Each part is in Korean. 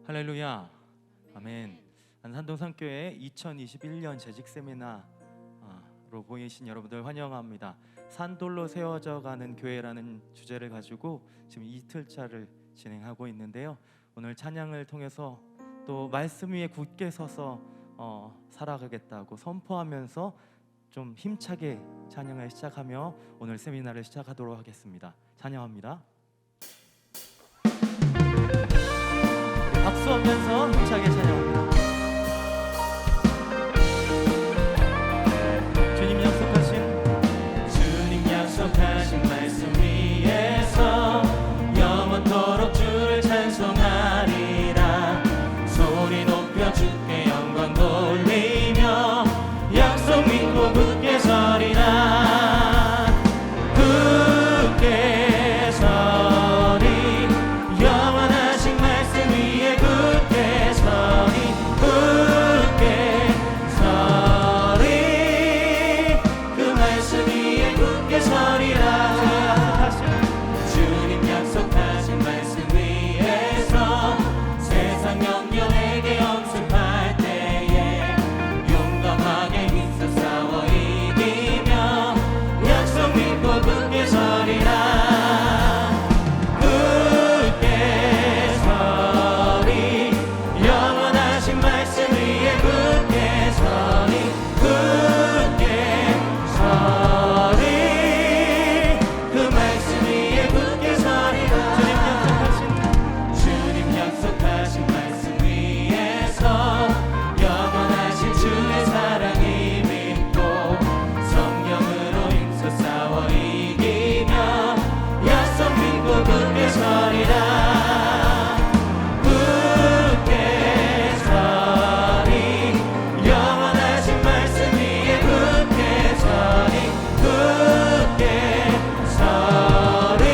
할렐루야, 아멘. 안산동산교회 2021년 재직 세미나로 모이신 여러분들 환영합니다. 산돌로 세워져 가는 교회라는 주제를 가지고 지금 이틀차를 진행하고 있는데요. 오늘 찬양을 통해서 또 말씀 위에 굳게 서서 살아가겠다고 선포하면서 좀 힘차게 찬양을 시작하며 오늘 세미나를 시작하도록 하겠습니다. 찬양합니다. 박수하면서 힘차게 찬양합니다. 주님 약속하신 말씀 위에서 영원토록 주를 찬송하리라. 소리 높여 주께 영광 돌리며 약속 믿고 굳게 서리라. 굳게 서리 영원하신 말씀 위에 굳게 서리. 굳게 서리 그 말씀 위에 굳게 서리라. 주님 약속하신 말씀 위에서 세상 영령에게 영습할 때에 용감하게 힘써 싸워 이기며 약속 믿고 굳게 서리라. 굳게 서리 영원하신 말씀 위에 굳게 서리. 굳게 서리 그 말씀 위에 굳게 서리라. 주님 약속하신 말씀 위에서 영원하신 주의 사랑이 믿고 성령으로 힘써 싸워 이기며 약속 믿고 굳게 서리라. 굳게 서리 영원하신 말씀 위에 굳게 서리. 굳게 서리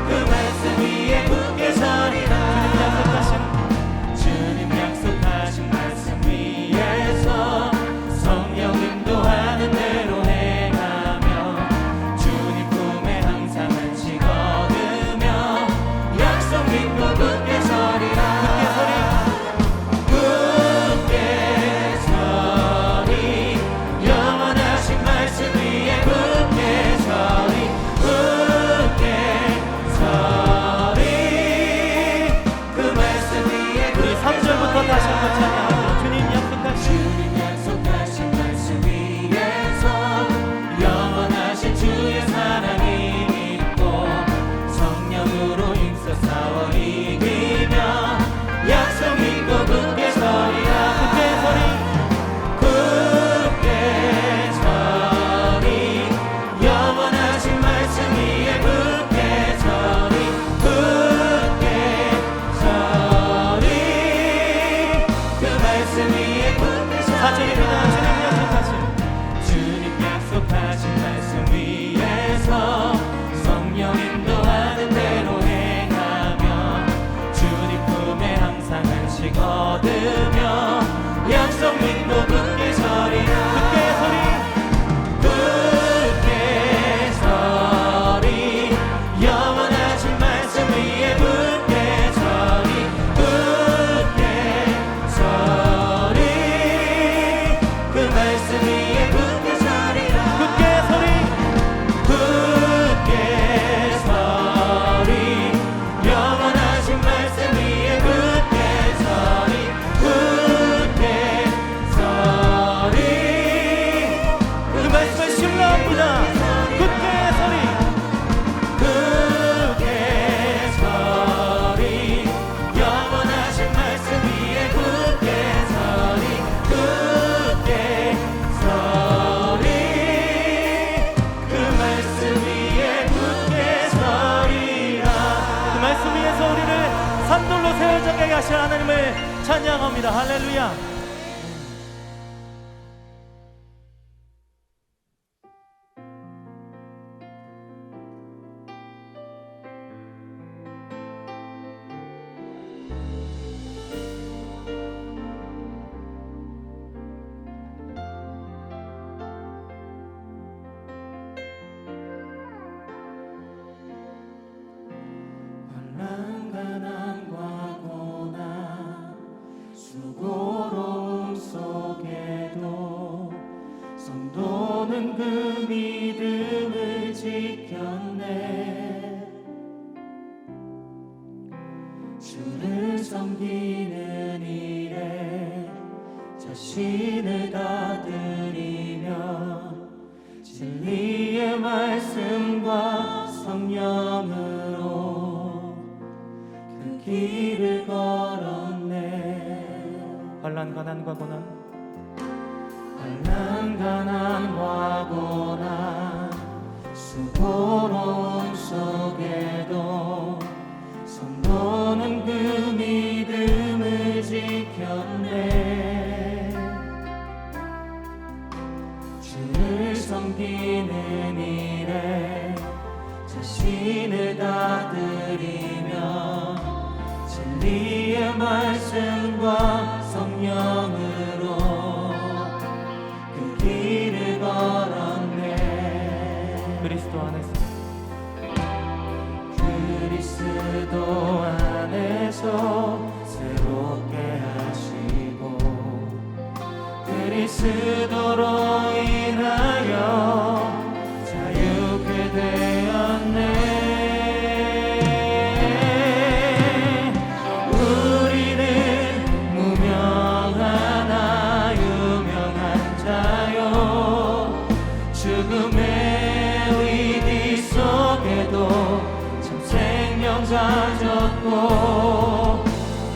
그 말씀 위에 굳게 서리라. 주님 약속하신 말씀 위에서 성령 인도하는 대로 행하며 주님 품에 항상 안식 얻으며 약속 믿고 굳게 서리라. 굳게 서리 영원하신 말씀 위에 굳게 서리. 굳게 서리 그 말씀 위에 우리 3절부터 다시 한번 찬양하죠. 주님 약속하신 말씀 위에서 영원하신 주의 사랑이 믿고 성령으로 힘써 싸워 이기며 약속 믿고 굳게 서리라. 굳게 서리 영원하신 말씀 위에 굳게 서리. 굳게 서리 그 말씀 위에 굳게 서리라. 주님 약속하신 말씀 위에서 성령 인도하는 대로 행하며 주님 품에 항상 안식 얻으며 약속 믿고 굳게 서리라. 굳게 서리 영원하신 말씀 위에 굳게 서리. 굳게 서리 그 말씀 위에 굳게 서리라. 굳게 서리 영원하신 말씀 위에 굳게 서리. 굳게 서리 그 말씀을 신뢰합니다. 굳게 서리. 굳게 서리 영원하신 말씀 위에 굳게 서리. 굳게 서리 그 말씀 위에 굳게 서리라. 그 말씀 위에서 우리를 산돌로 세워져 가게 하신 하나님을 찬양합니다. 할렐루야. 가난과 자신을 다 드리며 진리의 말씀과 성령으로 그 길을 걸었네. 환난 가난과 고난, 환난 가난과 고난 수고로움 속에도 성도는 그 믿음을 지켰네. 주를 섬기는 일에 자신을 다 드리며 진리의 말씀과 성령으로 그 길을 걸었네. 그리스도 안에서 그리스도 안에서 새롭게 하시고 그리스도로 인하여 자유케 되었네. 우리는 무명하나 유명한 자요 죽음의 위기 속에도 생명 가졌고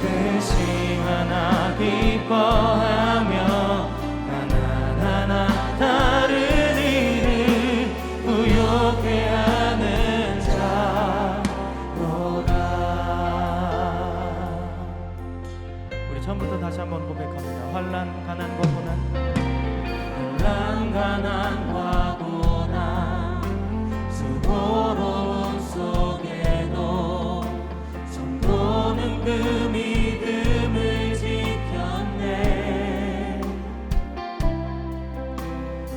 근심하나 기뻐하며 가난하나 다른 이를 부욕해 하는 자로다. 우리 처음부터 다시 한번 고백합니다. 환난 가난과 고난, 환난 가난과 고난 수고로움 속에도 성도는 그 믿음을 지켰네.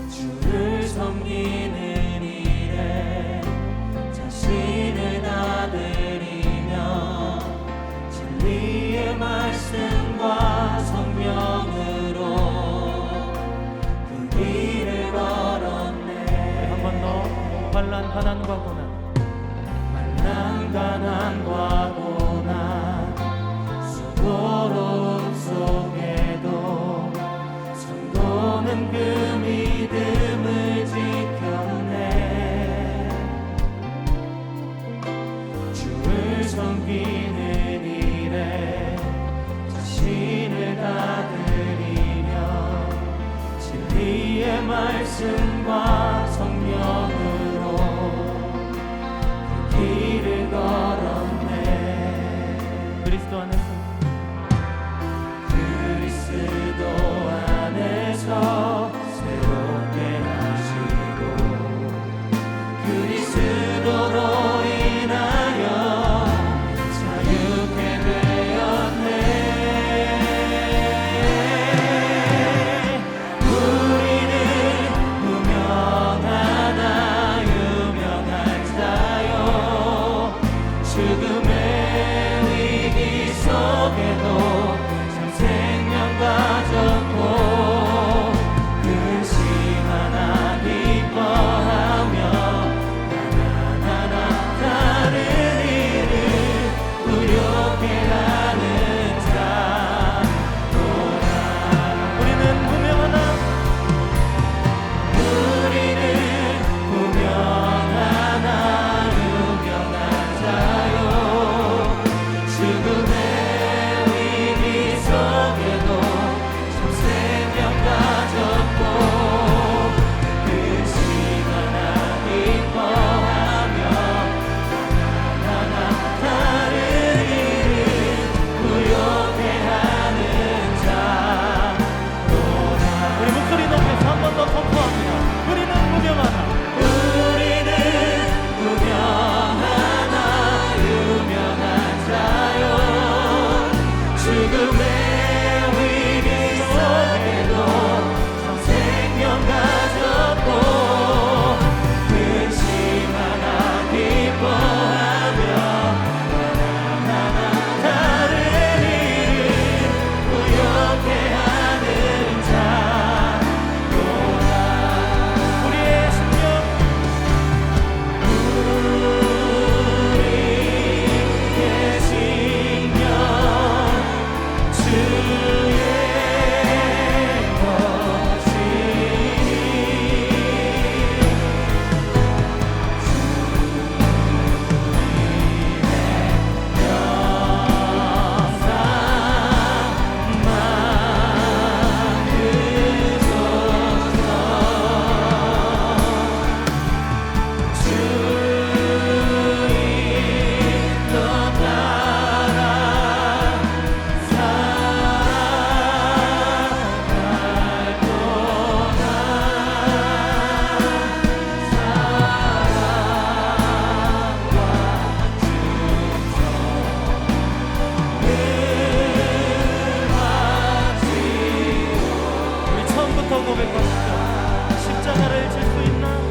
주를 섬기는 일에 자신을 다 드리며 진리의 말씀과 성령으로 그 길을 걸었네. 한 번 더. 환난 가난과 고난, 환난 가난과 고난 수고로움 속에도 성도는 그 믿음을 지켰네. 주를 섬기는 일에 자신을 다 드리며 진리의 말씀과 성령으로 길을 걸었네. 그리스도 안에서 그리스도 안에서 새롭게 하시고 그리스도로 인하여 자유케 되었네. 우리는 무명하나 유명한 자요 이제부터 고백하시죠. 십자가를 질 수 있나?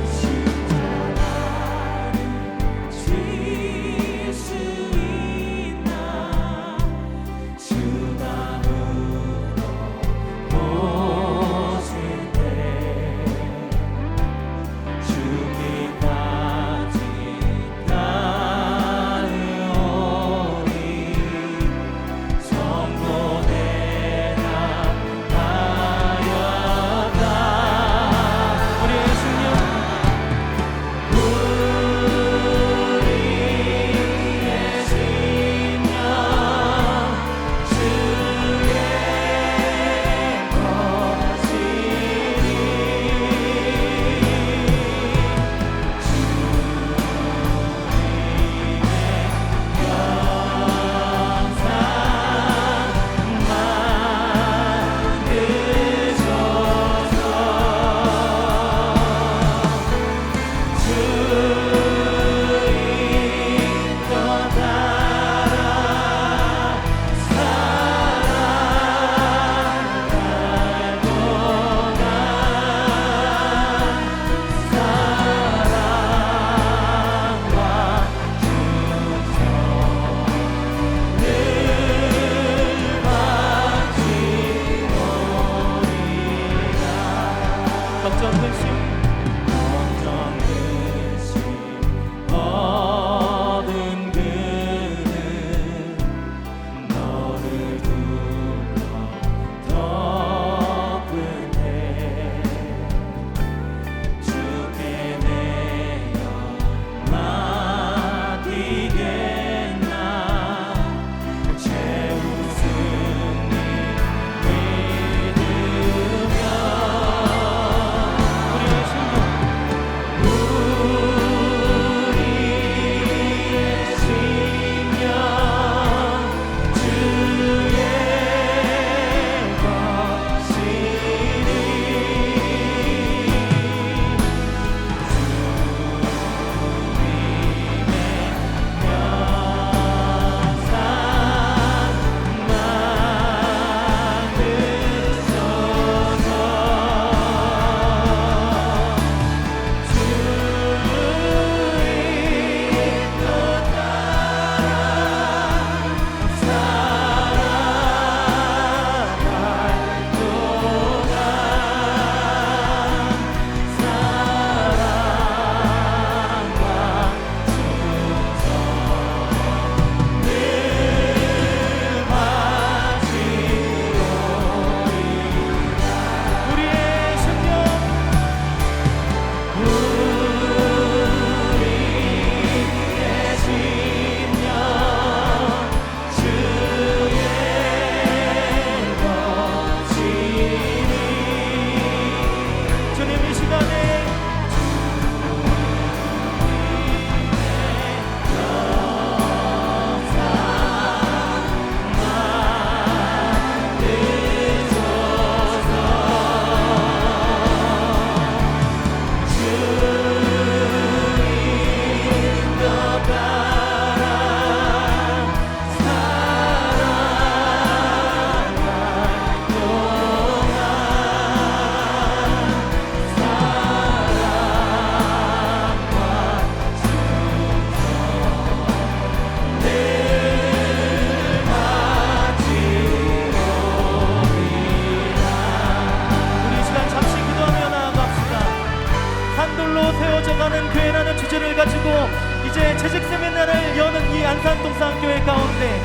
이제 재직 세미나를 여는 이 안산동산교회 가운데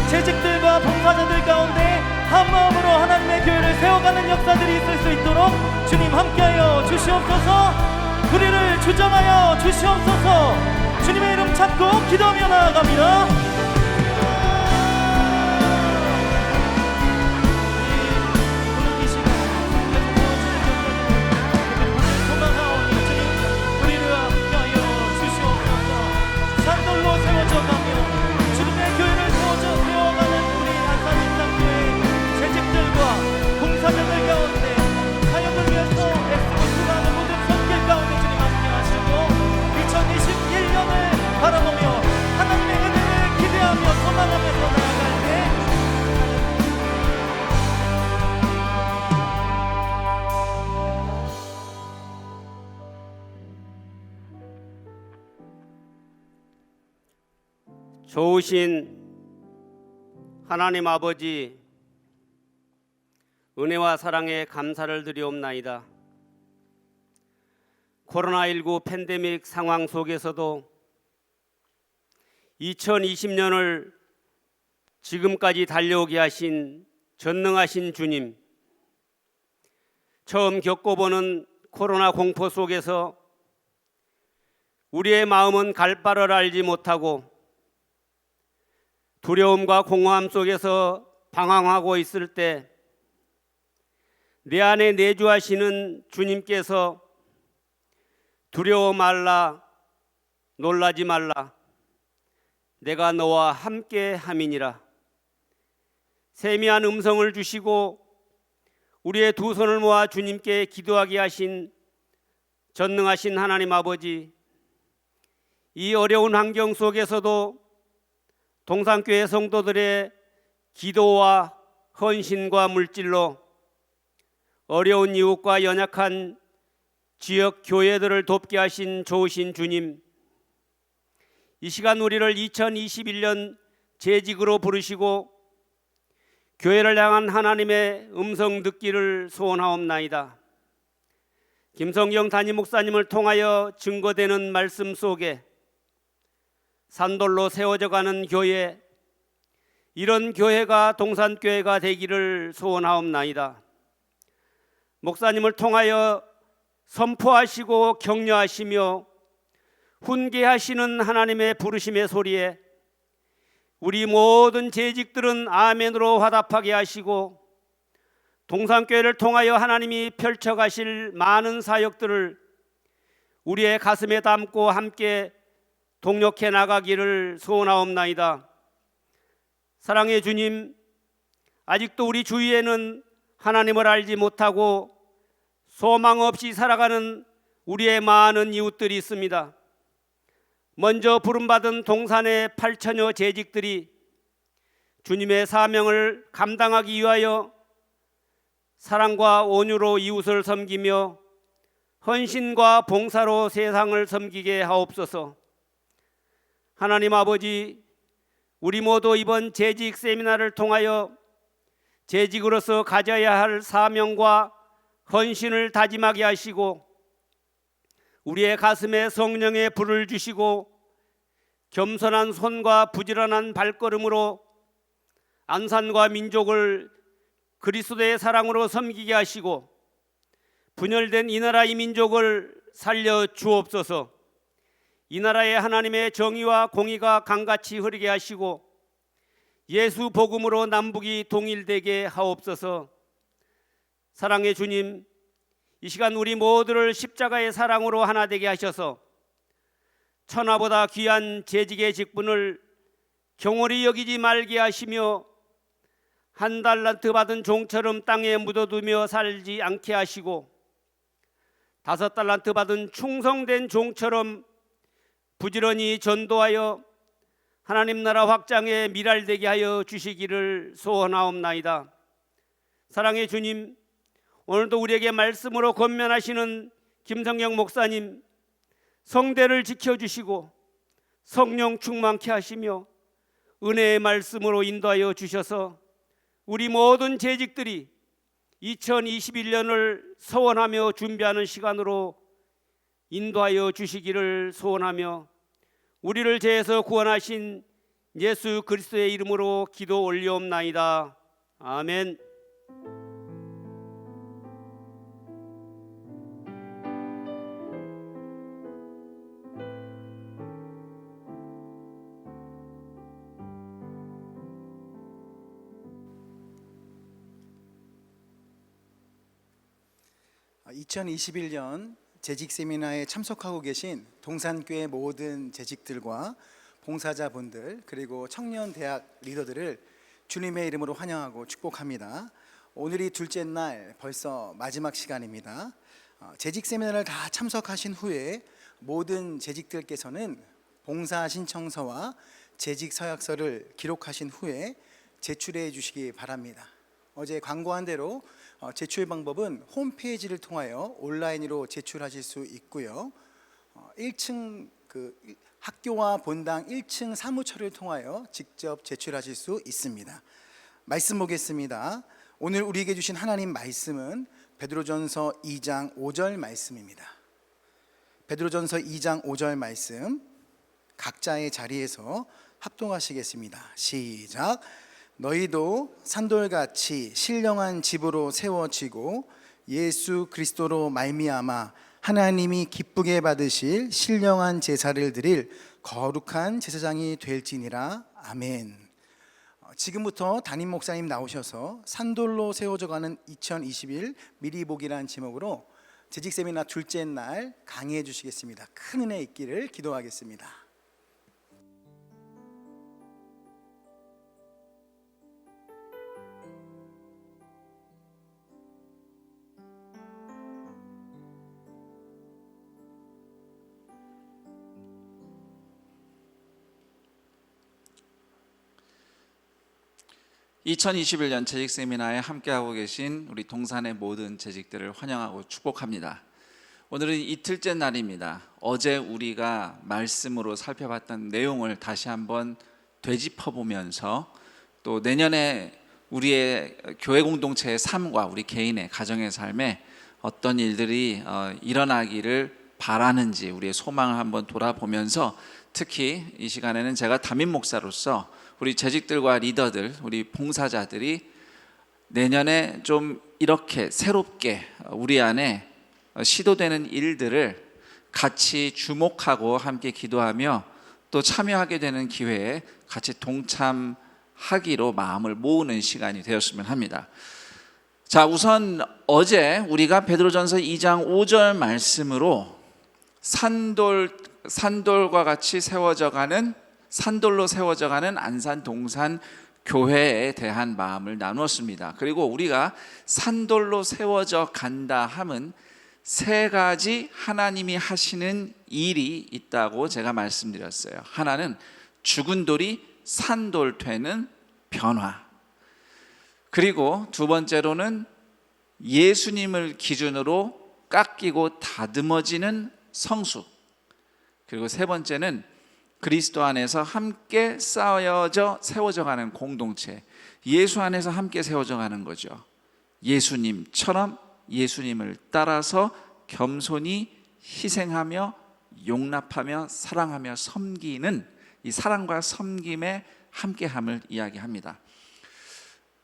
재직들과 봉사자들 가운데 한마음으로 하나님의 교회를 세워가는 역사들이 있을 수 있도록 주님 함께하여 주시옵소서. 우리를 주장하여 주시옵소서. 주님의 이름 찾고 기도하며 나아갑니다. 바라보며 하나님의 은혜를 기대하며 좋으신 하나님 아버지, 은혜와 사랑에 감사를 드리옵나이다. 코로나19 팬데믹 상황 속에서도 2020년을 지금까지 달려오게 하신 전능하신 주님, 처음 겪어보는 코로나 공포 속에서 우리의 마음은 갈 바를 알지 못하고 두려움과 공허함 속에서 방황하고 있을 때 내 안에 내주하시는 주님께서 두려워 말라, 놀라지 말라, 내가 너와 함께 함이니라 세미한 음성을 주시고 우리의 두 손을 모아 주님께 기도하게 하신 전능하신 하나님 아버지, 이 어려운 환경 속에서도 동산교회 성도들의 기도와 헌신과 물질로 어려운 이웃과 연약한 지역 교회들을 돕게 하신 좋으신 주님, 이 시간 우리를 2021년 재직으로 부르시고 교회를 향한 하나님의 음성 듣기를 소원하옵나이다. 김성경 담임 목사님을 통하여 증거되는 말씀 속에 산돌로 세워져가는 교회, 이런 교회가 동산교회가 되기를 소원하옵나이다. 목사님을 통하여 선포하시고 격려하시며 훈계하시는 하나님의 부르심의 소리에 우리 모든 재직들은 아멘으로 화답하게 하시고 동산교회를 통하여 하나님이 펼쳐가실 많은 사역들을 우리의 가슴에 담고 함께 동력해 나가기를 소원하옵나이다. 사랑의 주님, 아직도 우리 주위에는 하나님을 알지 못하고 소망 없이 살아가는 우리의 많은 이웃들이 있습니다. 먼저 부름받은 동산의 8천여 재직들이 주님의 사명을 감당하기 위하여 사랑과 온유로 이웃을 섬기며 헌신과 봉사로 세상을 섬기게 하옵소서. 하나님 아버지, 우리 모두 이번 재직 세미나를 통하여 재직으로서 가져야 할 사명과 헌신을 다짐하게 하시고 우리의 가슴에 성령의 불을 주시고 겸손한 손과 부지런한 발걸음으로 안산과 민족을 그리스도의 사랑으로 섬기게 하시고 분열된 이 나라 이 민족을 살려 주옵소서. 이 나라에 하나님의 정의와 공의가 강같이 흐르게 하시고 예수 복음으로 남북이 동일되게 하옵소서. 사랑의 주님, 이 시간 우리 모두를 십자가의 사랑으로 하나 되게 하셔서 천하보다 귀한 재직의 직분을 경홀히 여기지 말게 하시며 한 달란트 받은 종처럼 땅에 묻어두며 살지 않게 하시고 5달란트 받은 충성된 종처럼 부지런히 전도하여 하나님 나라 확장에 미랄되게 하여 주시기를 소원하옵나이다. 사랑의 주님, 오늘도 우리에게 말씀으로 권면하시는 김성경 목사님, 성대를 지켜주시고 성령 충만케 하시며 은혜의 말씀으로 인도하여 주셔서 우리 모든 재직들이 2021년을 소원하며 준비하는 시간으로 인도하여 주시기를 소원하며 우리를 죄에서 구원하신 예수 그리스도의 이름으로 기도 올리옵나이다. 아멘. 아, 2021년 재직 세미나에 참석하고 계신 동산교회 모든 재직들과 봉사자분들 그리고 청년 대학 리더들을 주님의 이름으로 환영하고 축복합니다. 오늘이 둘째 날 벌써 마지막 시간입니다. 재직 세미나를 다 참석하신 후에 모든 재직들께서는 봉사 신청서와 재직 서약서를 기록하신 후에 제출해 주시기 바랍니다. 어제 광고한 대로 제출 방법은 홈페이지를 통하여 온라인으로 제출하실 수 있고요. 1층 학교와 본당 1층 사무처를 통하여 직접 제출하실 수 있습니다. 말씀 보겠습니다. 오늘 우리에게 주신 하나님 말씀은 베드로전서 2장 5절 말씀입니다. 베드로전서 2장 5절 말씀 각자의 자리에서 합동하시겠습니다. 시작. 너희도 산돌같이 신령한 집으로 세워지고 예수 그리스도로 말미암아 하나님이 기쁘게 받으실 신령한 제사를 드릴 거룩한 제사장이 될지니라. 아멘. 지금부터 담임 목사님 나오셔서 산돌로 세워져가는 2021 미리 보기라는 제목으로 재직 세미나 둘째 날 강의해 주시겠습니다. 큰 은혜 있기를 기도하겠습니다. (2021년) 재직 세미나에 함께하고 계신 우리 동산의 모든 재직들을 환영하고 축복합니다. 오늘은 이틀째 날입니다. 어제 우리가 말씀으로 살펴봤던 내용을 다시 한번 되짚어보면서 또 내년에 우리의 교회 공동체의 삶과 우리 개인의 가정의 삶에 어떤 일들이 일어나기를 바라는지 우리의 소망을 한번 돌아보면서, 특히 이 시간에는 제가 담임 목사로서 우리 재직들과 리더들, 우리 봉사자들이 내년에 좀 이렇게 새롭게 우리 안에 시도되는 일들을 같이 주목하고 함께 기도하며 또 참여하게 되는 기회에 같이 동참하기로 마음을 모으는 시간이 되었으면 합니다. 자, 우선 어제 우리가 베드로전서 2장 5절 말씀으로 산돌과 같이 산돌로 세워져가는 안산 동산 교회에 대한 마음을 나누었습니다. 그리고 우리가 산돌로 세워져 간다 함은 세 가지 하나님이 하시는 일이 있다고 제가 말씀드렸어요. 하나는 죽은 돌이 산돌 되는 변화, 그리고 두 번째로는 예수님을 기준으로 깎이고 다듬어지는 성숙, 그리고 세 번째는 그리스도 안에서 함께 쌓여져 세워져가는 공동체, 예수 안에서 함께 세워져가는 거죠. 예수님처럼 예수님을 따라서 겸손히 희생하며 용납하며 사랑하며 섬기는 이 사랑과 섬김의 함께함을 이야기합니다.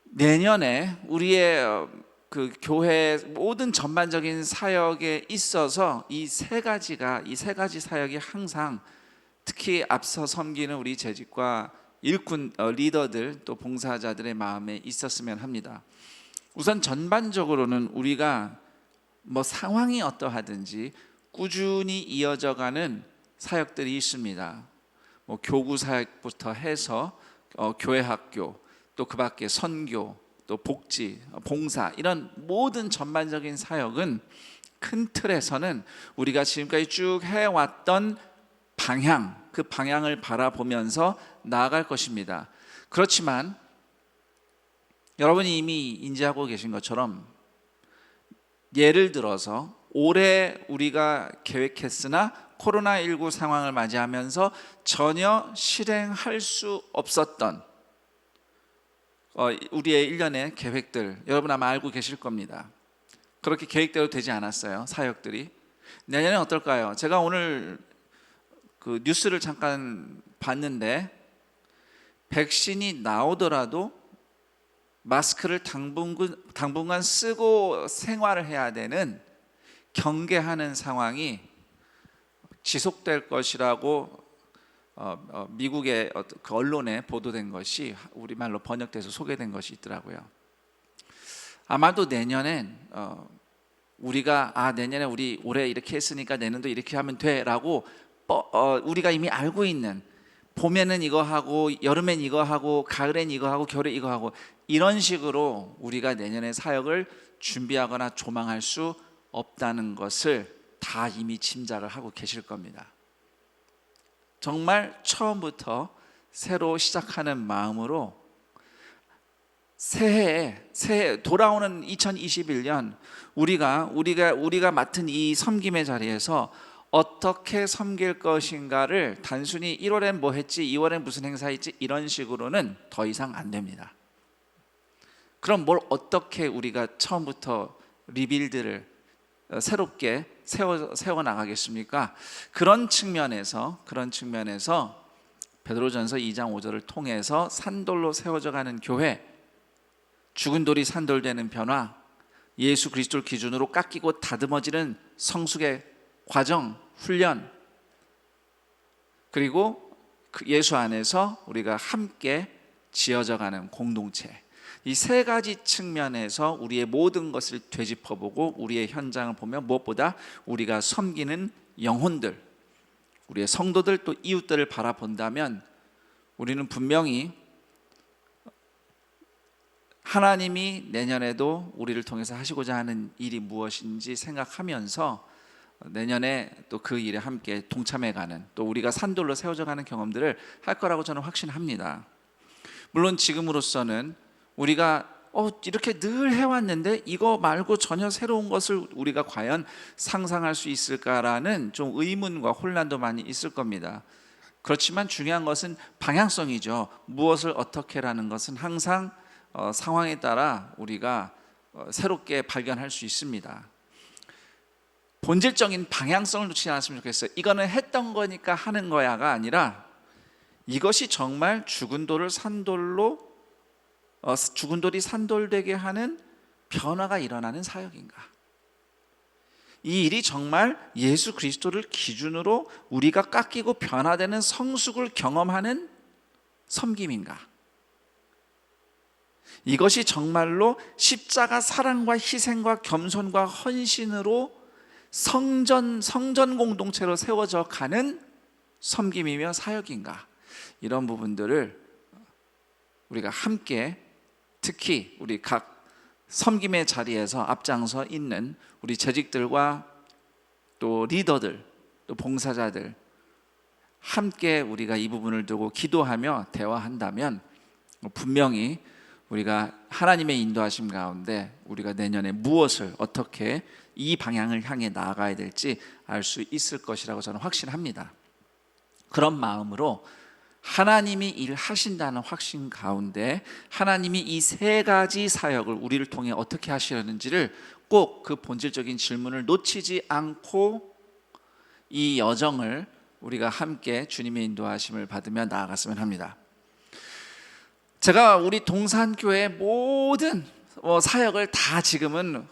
내년에 우리의 그 교회 모든 전반적인 사역에 있어서 이 세 가지 사역이 항상, 특히 앞서 섬기는 우리 재직과 일꾼 리더들 또 봉사자들의 마음에 있었으면 합니다. 우선 전반적으로는 우리가 상황이 어떠하든지 꾸준히 이어져가는 사역들이 있습니다. 교구 사역부터 해서 교회 학교, 또 그 밖에 선교, 또 복지, 봉사, 이런 모든 전반적인 사역은 큰 틀에서는 우리가 지금까지 쭉 해왔던 방향, 그 방향을 바라보면서 나아갈 것입니다. 그렇지만 여러분이 이미 인지하고 계신 것처럼 예를 들어서 올해 우리가 계획했으나 코로나19 상황을 맞이하면서 전혀 실행할 수 없었던 우리의 1년의 계획들, 여러분 아마 알고 계실 겁니다. 그렇게 계획대로 되지 않았어요, 사역들이. 내년에 어떨까요? 제가 오늘 그 뉴스를 잠깐 봤는데, 백신이 나오더라도 마스크를 당분간 쓰고 생활을 해야 되는, 경계하는 상황이 지속될 것이라고 미국의 그 언론에 보도된 것이 우리말로 번역돼서 소개된 것이 있더라고요. 아마도 내년엔 우리가 내년에 우리 올해 이렇게 했으니까 내년도 이렇게 하면 돼라고 우리가 이미 알고 있는, 봄에는 이거 하고 여름엔 이거 하고 가을엔 이거 하고 겨울에 이거 하고, 이런 식으로 우리가 내년의 사역을 준비하거나 조망할 수 없다는 것을 다 이미 짐작을 하고 계실 겁니다. 정말 처음부터 새로 시작하는 마음으로 새해 돌아오는 2021년 우리가 맡은 이 섬김의 자리에서 어떻게 섬길 것인가를 단순히 1월엔 뭐 했지, 2월엔 무슨 행사 있지 이런 식으로는 더 이상 안 됩니다. 그럼 뭘 어떻게 우리가 처음부터 리빌드를 새롭게 세워 나가겠습니까? 그런 측면에서 베드로전서 2장 5절을 통해서 산돌로 세워져 가는 교회, 죽은 돌이 산돌되는 변화, 예수 그리스도를 기준으로 깎이고 다듬어지는 성숙의 과정, 훈련, 그리고 그 예수 안에서 우리가 함께 지어져 가는 공동체, 이 세 가지 측면에서 우리의 모든 것을 되짚어보고 우리의 현장을 보면 무엇보다 우리가 섬기는 영혼들, 우리의 성도들 또 이웃들을 바라본다면 우리는 분명히 하나님이 내년에도 우리를 통해서 하시고자 하는 일이 무엇인지 생각하면서 내년에 또 그 일에 함께 동참해가는, 또 우리가 산돌로 세워져 가는 경험들을 할 거라고 저는 확신합니다. 물론 지금으로서는 우리가 이렇게 늘 해왔는데 이거 말고 전혀 새로운 것을 우리가 과연 상상할 수 있을까라는 좀 의문과 혼란도 많이 있을 겁니다. 그렇지만 중요한 것은 방향성이죠. 무엇을 어떻게라는 것은 항상 상황에 따라 우리가 새롭게 발견할 수 있습니다. 본질적인 방향성을 놓치지 않았으면 좋겠어요. 이거는 했던 거니까 하는 거야가 아니라 이것이 정말 죽은 돌이 산돌되게 하는 변화가 일어나는 사역인가? 이 일이 정말 예수 그리스도를 기준으로 우리가 깎이고 변화되는 성숙을 경험하는 섬김인가? 이것이 정말로 십자가 사랑과 희생과 겸손과 헌신으로 성전 공동체로 세워져 가는 섬김이며 사역인가? 이런 부분들을 우리가 함께, 특히 우리 각 섬김의 자리에서 앞장서 있는 우리 재직들과 또 리더들, 또 봉사자들 함께 우리가 이 부분을 두고 기도하며 대화한다면 분명히 우리가 하나님의 인도하심 가운데 우리가 내년에 무엇을 어떻게 이 방향을 향해 나아가야 될지 알 수 있을 것이라고 저는 확신합니다. 그런 마음으로 하나님이 일하신다는 확신 가운데 하나님이 이 세 가지 사역을 우리를 통해 어떻게 하시려는지를 꼭 그 본질적인 질문을 놓치지 않고 이 여정을 우리가 함께 주님의 인도하심을 받으며 나아갔으면 합니다. 제가 우리 동산교회 모든 사역을 다 지금은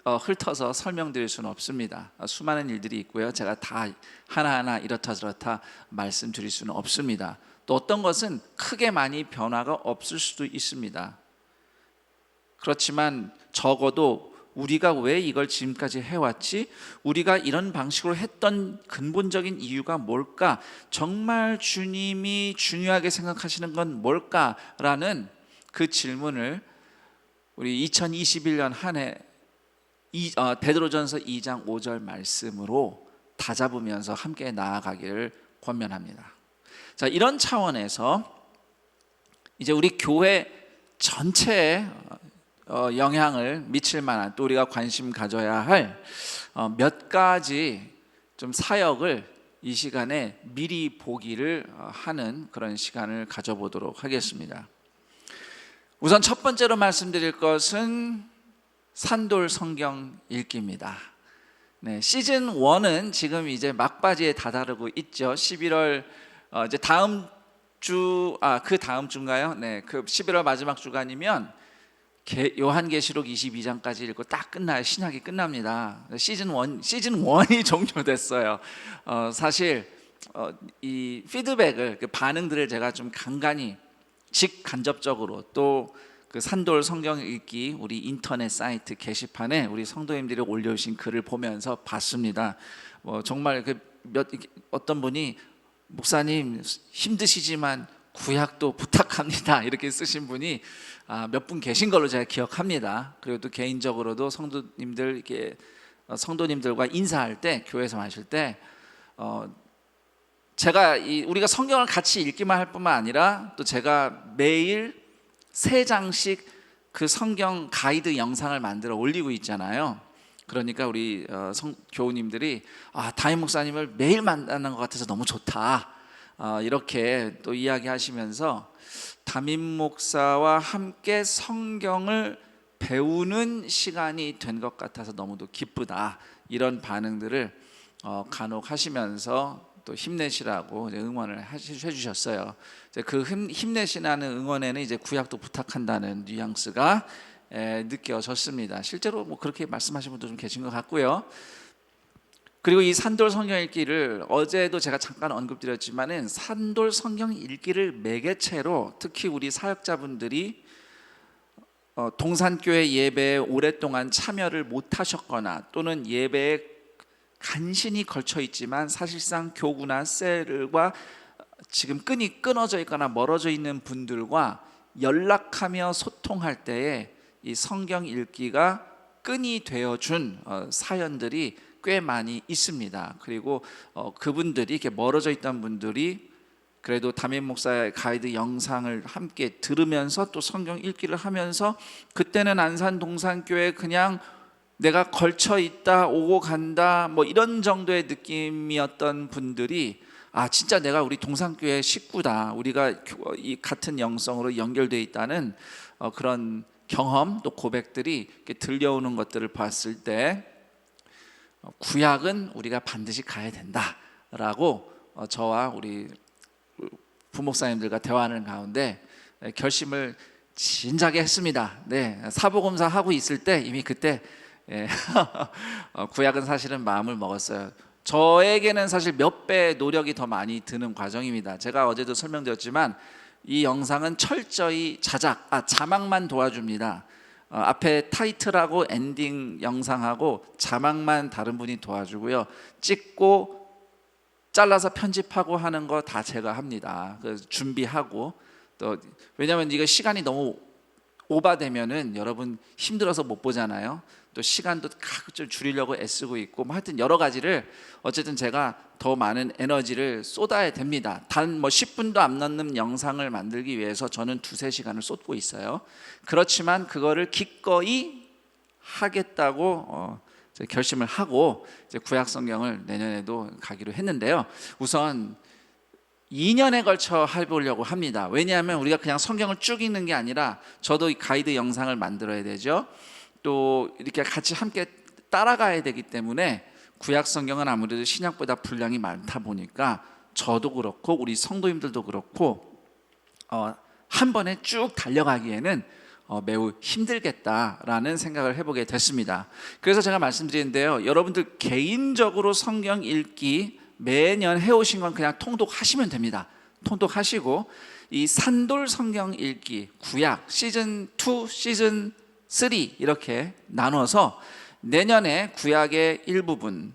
훑어서 설명드릴 수는 없습니다. 수많은 일들이 있고요. 제가 다 하나하나 이렇다 저렇다 말씀드릴 수는 없습니다. 또 어떤 것은 크게 많이 변화가 없을 수도 있습니다. 그렇지만 적어도 우리가 왜 이걸 지금까지 해왔지? 우리가 이런 방식으로 했던 근본적인 이유가 뭘까? 정말 주님이 중요하게 생각하시는 건 뭘까라는 그 질문을 우리 2021년 한 해 베드로전서 2장 5절 말씀으로 다잡으면서 함께 나아가기를 권면합니다. 자, 이런 차원에서 이제 우리 교회 전체에 영향을 미칠 만한, 또 우리가 관심 가져야 할 몇 가지 좀 사역을 이 시간에 미리 보기를 하는 그런 시간을 가져보도록 하겠습니다. 우선 첫 번째로 말씀드릴 것은 산돌 성경 읽기입니다. 네, 시즌 1은 지금 이제 막바지에 다다르고 있죠. 11월 이제 다음 주, 그 다음 주인가요? 네, 그 11월 마지막 주간이면 요한계시록 22장까지 읽고 딱 끝나요. 신약이 끝납니다. 시즌 1이 종료됐어요. 사실 이 피드백을, 그 반응들을 제가 좀 간간히 직간접적으로 또 그 산돌 성경 읽기 우리 인터넷 사이트 게시판에 우리 성도님들이 올려주신 글을 보면서 봤습니다. 정말 어떤 분이 목사님 힘드시지만 구약도 부탁합니다 이렇게 쓰신 분이 몇 분 계신 걸로 제가 기억합니다. 그리고 또 개인적으로도 성도님들과 인사할 때, 교회에서 마실 때 제가 우리가 성경을 같이 읽기만 할 뿐만 아니라 또 제가 매일 3장씩 그 성경 가이드 영상을 만들어 올리고 있잖아요. 그러니까 우리 교우님들이 담임 목사님을 매일 만나는 것 같아서 너무 좋다, 이렇게 또 이야기하시면서 담임 목사와 함께 성경을 배우는 시간이 된 것 같아서 너무도 기쁘다, 이런 반응들을 간혹 하시면서 또 힘내시라고 응원을 해주셨어요. 그 힘내시라는 응원에는 이제 구약도 부탁한다는 뉘앙스가 느껴졌습니다. 실제로 뭐 그렇게 말씀하신 분도 좀 계신 것 같고요. 그리고 이 산돌 성경 읽기를 어제도 제가 잠깐 언급드렸지만은 산돌 성경 읽기를 매개체로 특히 우리 사역자분들이 동산교회 예배에 오랫동안 참여를 못하셨거나 또는 예배에 간신히 걸쳐 있지만 사실상 교구나 셀과 지금 끈이 끊어져 있거나 멀어져 있는 분들과 연락하며 소통할 때에 이 성경 읽기가 끈이 되어준 사연들이 꽤 많이 있습니다. 그리고 그분들이 이렇게 멀어져 있던 분들이 그래도 담임 목사의 가이드 영상을 함께 들으면서 또 성경 읽기를 하면서 그때는 안산 동산교회 그냥 내가 걸쳐 있다 오고 간다 뭐 이런 정도의 느낌이었던 분들이 진짜 내가 우리 동산교회 식구다, 우리가 이 같은 영성으로 연결되어 있다는 그런 경험 또 고백들이 이렇게 들려오는 것들을 봤을 때 구약은 우리가 반드시 가야 된다라고 저와 우리 부목사님들과 대화하는 가운데 결심을 진작에 했습니다. 네, 사복음사 하고 있을 때 이미 그때 구약은 사실은 마음을 먹었어요. 저에게는 사실 몇 배 노력이 더 많이 드는 과정입니다. 제가 어제도 설명드렸지만 이 영상은 철저히 자막만 도와줍니다. 앞에 타이틀하고 엔딩 영상하고 자막만 다른 분이 도와주고요. 찍고 잘라서 편집하고 하는 거 다 제가 합니다. 그래서 준비하고 또 왜냐하면 이거 시간이 너무 오바되면은 여러분 힘들어서 못 보잖아요. 또 시간도 좀 줄이려고 애쓰고 있고 뭐 하여튼 여러 가지를 어쨌든 제가 더 많은 에너지를 쏟아야 됩니다. 단 뭐 10분도 안 넘는 영상을 만들기 위해서 저는 2-3시간을 쏟고 있어요. 그렇지만 그거를 기꺼이 하겠다고 결심을 하고 이제 구약 성경을 내년에도 가기로 했는데요. 우선 2년에 걸쳐 해보려고 합니다. 왜냐하면 우리가 그냥 성경을 쭉 읽는 게 아니라 저도 이 가이드 영상을 만들어야 되죠. 또 이렇게 같이 함께 따라가야 되기 때문에 구약 성경은 아무래도 신약보다 분량이 많다 보니까 저도 그렇고 우리 성도님들도 그렇고 한 번에 쭉 달려가기에는 매우 힘들겠다라는 생각을 해보게 됐습니다. 그래서 제가 말씀드리는데요, 여러분들 개인적으로 성경 읽기 매년 해오신 건 그냥 통독하시면 됩니다. 통독하시고 이 산돌 성경 읽기 구약 시즌 2, 시즌 3 이렇게 나눠서 내년에 구약의 일부분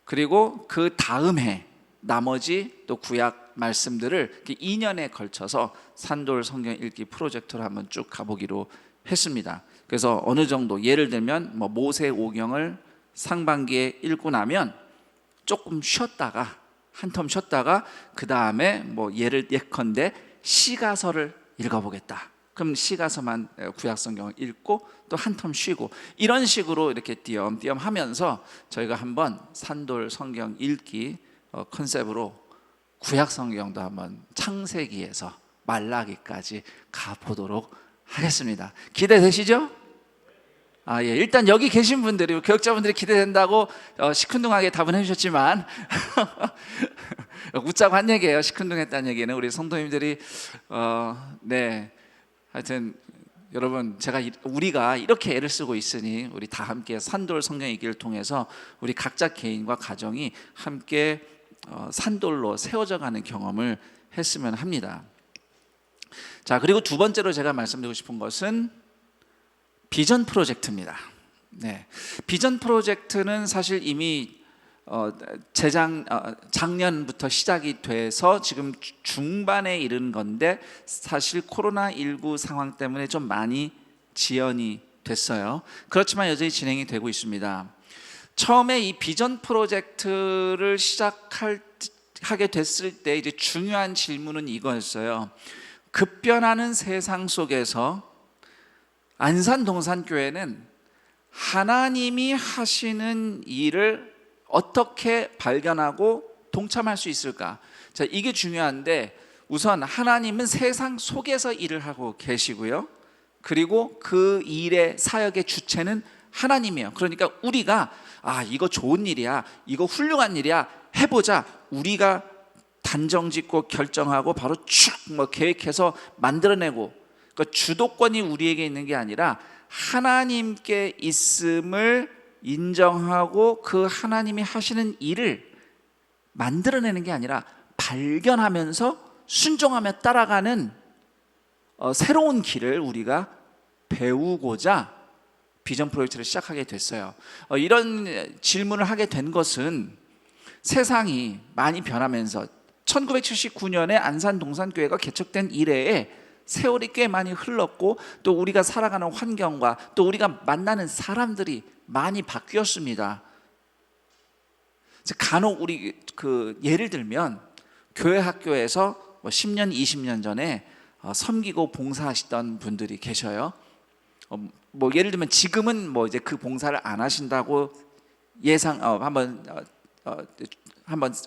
그리고 그 다음 해 나머지 또 구약 말씀들을 2년에 걸쳐서 산돌 성경 읽기 프로젝트로 한번 쭉 가보기로 했습니다. 그래서 어느 정도 예를 들면 뭐 모세오경을 상반기에 읽고 나면 조금 쉬었다가 한 텀 쉬었다가 그 다음에 뭐 예컨대 시가서를 읽어보겠다. 그럼 시가서만 구약 성경을 읽고 또 한 텀 쉬고 이런 식으로 이렇게 띄엄띄엄 하면서 저희가 한번 산돌 성경 읽기 컨셉으로 구약 성경도 한번 창세기에서 말라기까지 가보도록 하겠습니다. 기대되시죠? 예. 일단 여기 계신 분들이 교역자분들이 기대된다고 시큰둥하게 답은 해주셨지만 웃자고 한 얘기예요. 시큰둥했다는 얘기는 우리 성도님들이 네, 하여튼 여러분 우리가 이렇게 애를 쓰고 있으니 우리 다 함께 산돌 성경 읽기를 통해서 우리 각자 개인과 가정이 함께 산돌로 세워져가는 경험을 했으면 합니다. 자, 그리고 두 번째로 제가 말씀드리고 싶은 것은 비전 프로젝트입니다. 네, 비전 프로젝트는 사실 이미 작년부터 시작이 돼서 지금 중반에 이른 건데 사실 코로나19 상황 때문에 좀 많이 지연이 됐어요. 그렇지만 여전히 진행이 되고 있습니다. 처음에 이 비전 프로젝트를 시작하게 됐을 때 이제 중요한 질문은 이거였어요. 급변하는 세상 속에서 안산 동산교회는 하나님이 하시는 일을 어떻게 발견하고 동참할 수 있을까? 자, 이게 중요한데, 우선 하나님은 세상 속에서 일을 하고 계시고요, 그리고 그 일의 사역의 주체는 하나님이에요. 그러니까 우리가 이거 좋은 일이야, 이거 훌륭한 일이야, 해보자, 우리가 단정짓고 결정하고 바로 쭉 계획해서 만들어내고, 그러니까 주도권이 우리에게 있는 게 아니라 하나님께 있음을 인정하고 그 하나님이 하시는 일을 만들어내는 게 아니라 발견하면서 순종하며 따라가는 새로운 길을 우리가 배우고자 비전 프로젝트를 시작하게 됐어요. 이런 질문을 하게 된 것은 세상이 많이 변하면서 1979년에 안산 동산교회가 개척된 이래에 세월이 꽤 많이 흘렀고, 또 우리가 살아가는 환경과 또 우리가 만나는 사람들이 많이 바뀌었습니다. 간혹 우리 예를 들면 교회 학교에서 10년, 20년 전에 섬기고 봉사하시던 분들이 계셔요. 예를 들면 지금은 이제 그 봉사를 안 하신다고 한번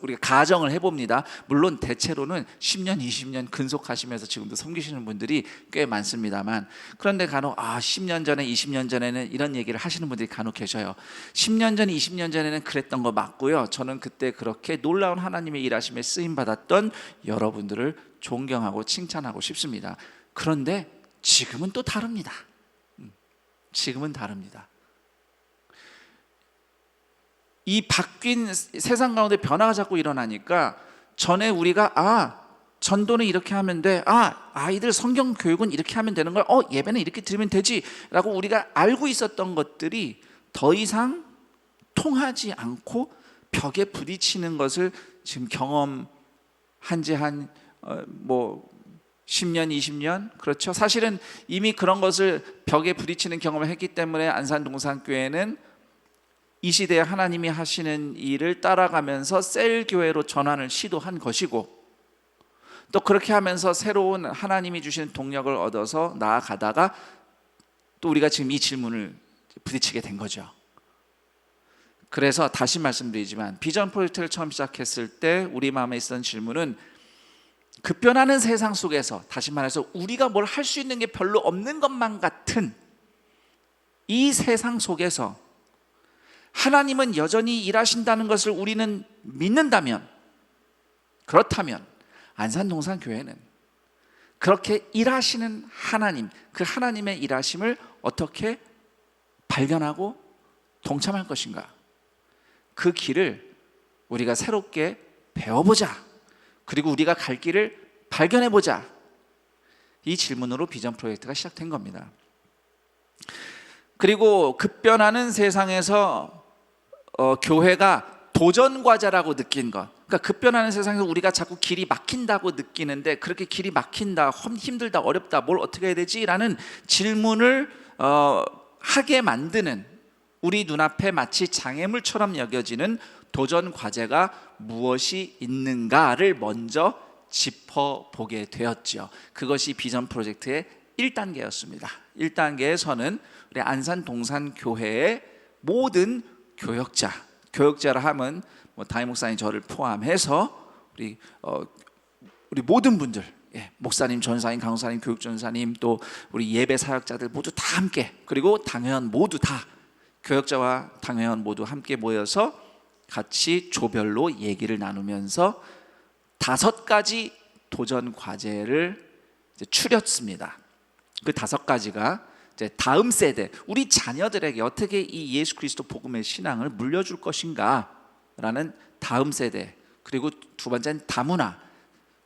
우리가 가정을 해봅니다. 물론 대체로는 10년, 20년 근속하시면서 지금도 섬기시는 분들이 꽤 많습니다만, 그런데 간혹 10년 전에, 20년 전에는 이런 얘기를 하시는 분들이 간혹 계셔요. 10년 전, 20년 전에는 그랬던 거 맞고요, 저는 그때 그렇게 놀라운 하나님의 일하심에 쓰임받았던 여러분들을 존경하고 칭찬하고 싶습니다. 그런데 지금은 또 다릅니다. 지금은 다릅니다. 이 바뀐 세상 가운데 변화가 자꾸 일어나니까, 전에 우리가 전도는 이렇게 하면 돼, 아이들 성경 교육은 이렇게 하면 되는 거야, 예배는 이렇게 드리면 되지 라고 우리가 알고 있었던 것들이 더 이상 통하지 않고 벽에 부딪히는 것을 지금 경험한 지 한 10년, 20년, 그렇죠. 사실은 이미 그런 것을 벽에 부딪히는 경험을 했기 때문에 안산 동산교회는 이 시대에 하나님이 하시는 일을 따라가면서 셀교회로 전환을 시도한 것이고, 또 그렇게 하면서 새로운 하나님이 주시는 동력을 얻어서 나아가다가 또 우리가 지금 이 질문을 부딪히게 된 거죠. 그래서 다시 말씀드리지만, 비전 프로젝트를 처음 시작했을 때 우리 마음에 있었던 질문은, 급변하는 세상 속에서, 다시 말해서 우리가 뭘 할 수 있는 게 별로 없는 것만 같은 이 세상 속에서 하나님은 여전히 일하신다는 것을 우리는 믿는다면, 그렇다면 안산 동산교회는 그렇게 일하시는 하나님, 그 하나님의 일하심을 어떻게 발견하고 동참할 것인가? 그 길을 우리가 새롭게 배워보자, 그리고 우리가 갈 길을 발견해보자, 이 질문으로 비전 프로젝트가 시작된 겁니다. 그리고 급변하는 세상에서 교회가 도전 과제라고 느낀 것, 그러니까 급변하는 세상에서 우리가 자꾸 길이 막힌다고 느끼는데, 그렇게 길이 막힌다, 힘들다, 어렵다, 뭘 어떻게 해야 되지? 라는 질문을 하게 만드는, 우리 눈앞에 마치 장애물처럼 여겨지는 도전 과제가 무엇이 있는가를 먼저 짚어보게 되었죠. 그것이 비전 프로젝트의 1단계였습니다. 1단계에서는 우리 안산 동산교회의 모든 교역자라 하면 담임 목사님 저를 포함해서 우리 모든 분들, 목사님, 전사님, 강사님, 교육전사님, 또 우리 예배 사역자들 모두 다 함께, 그리고 당회원 모두 다, 교역자와 당회원 모두 함께 모여서 같이 조별로 얘기를 나누면서 5가지 도전 과제를 추렸습니다. 그 5가지가 이제 다음 세대, 우리 자녀들에게 어떻게 이 예수 그리스도 복음의 신앙을 물려줄 것인가 라는 다음 세대, 그리고 2번째는 다문화.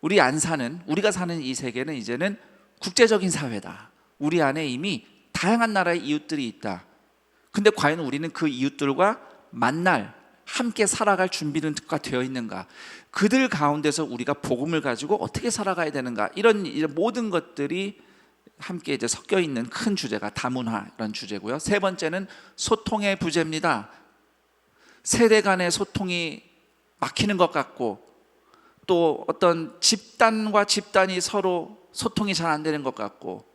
우리 안산은, 우리가 사는 이 세계는 이제는 국제적인 사회다. 우리 안에 이미 다양한 나라의 이웃들이 있다. 근데 과연 우리는 그 이웃들과 만날, 함께 살아갈 준비는 되어 있는가? 그들 가운데서 우리가 복음을 가지고 어떻게 살아가야 되는가? 이런 모든 것들이 함께 이제 섞여 있는 큰 주제가 다문화, 이런 주제고요. 3번째는 소통의 부재입니다. 세대 간의 소통이 막히는 것 같고, 또 어떤 집단과 집단이 서로 소통이 잘 안 되는 것 같고,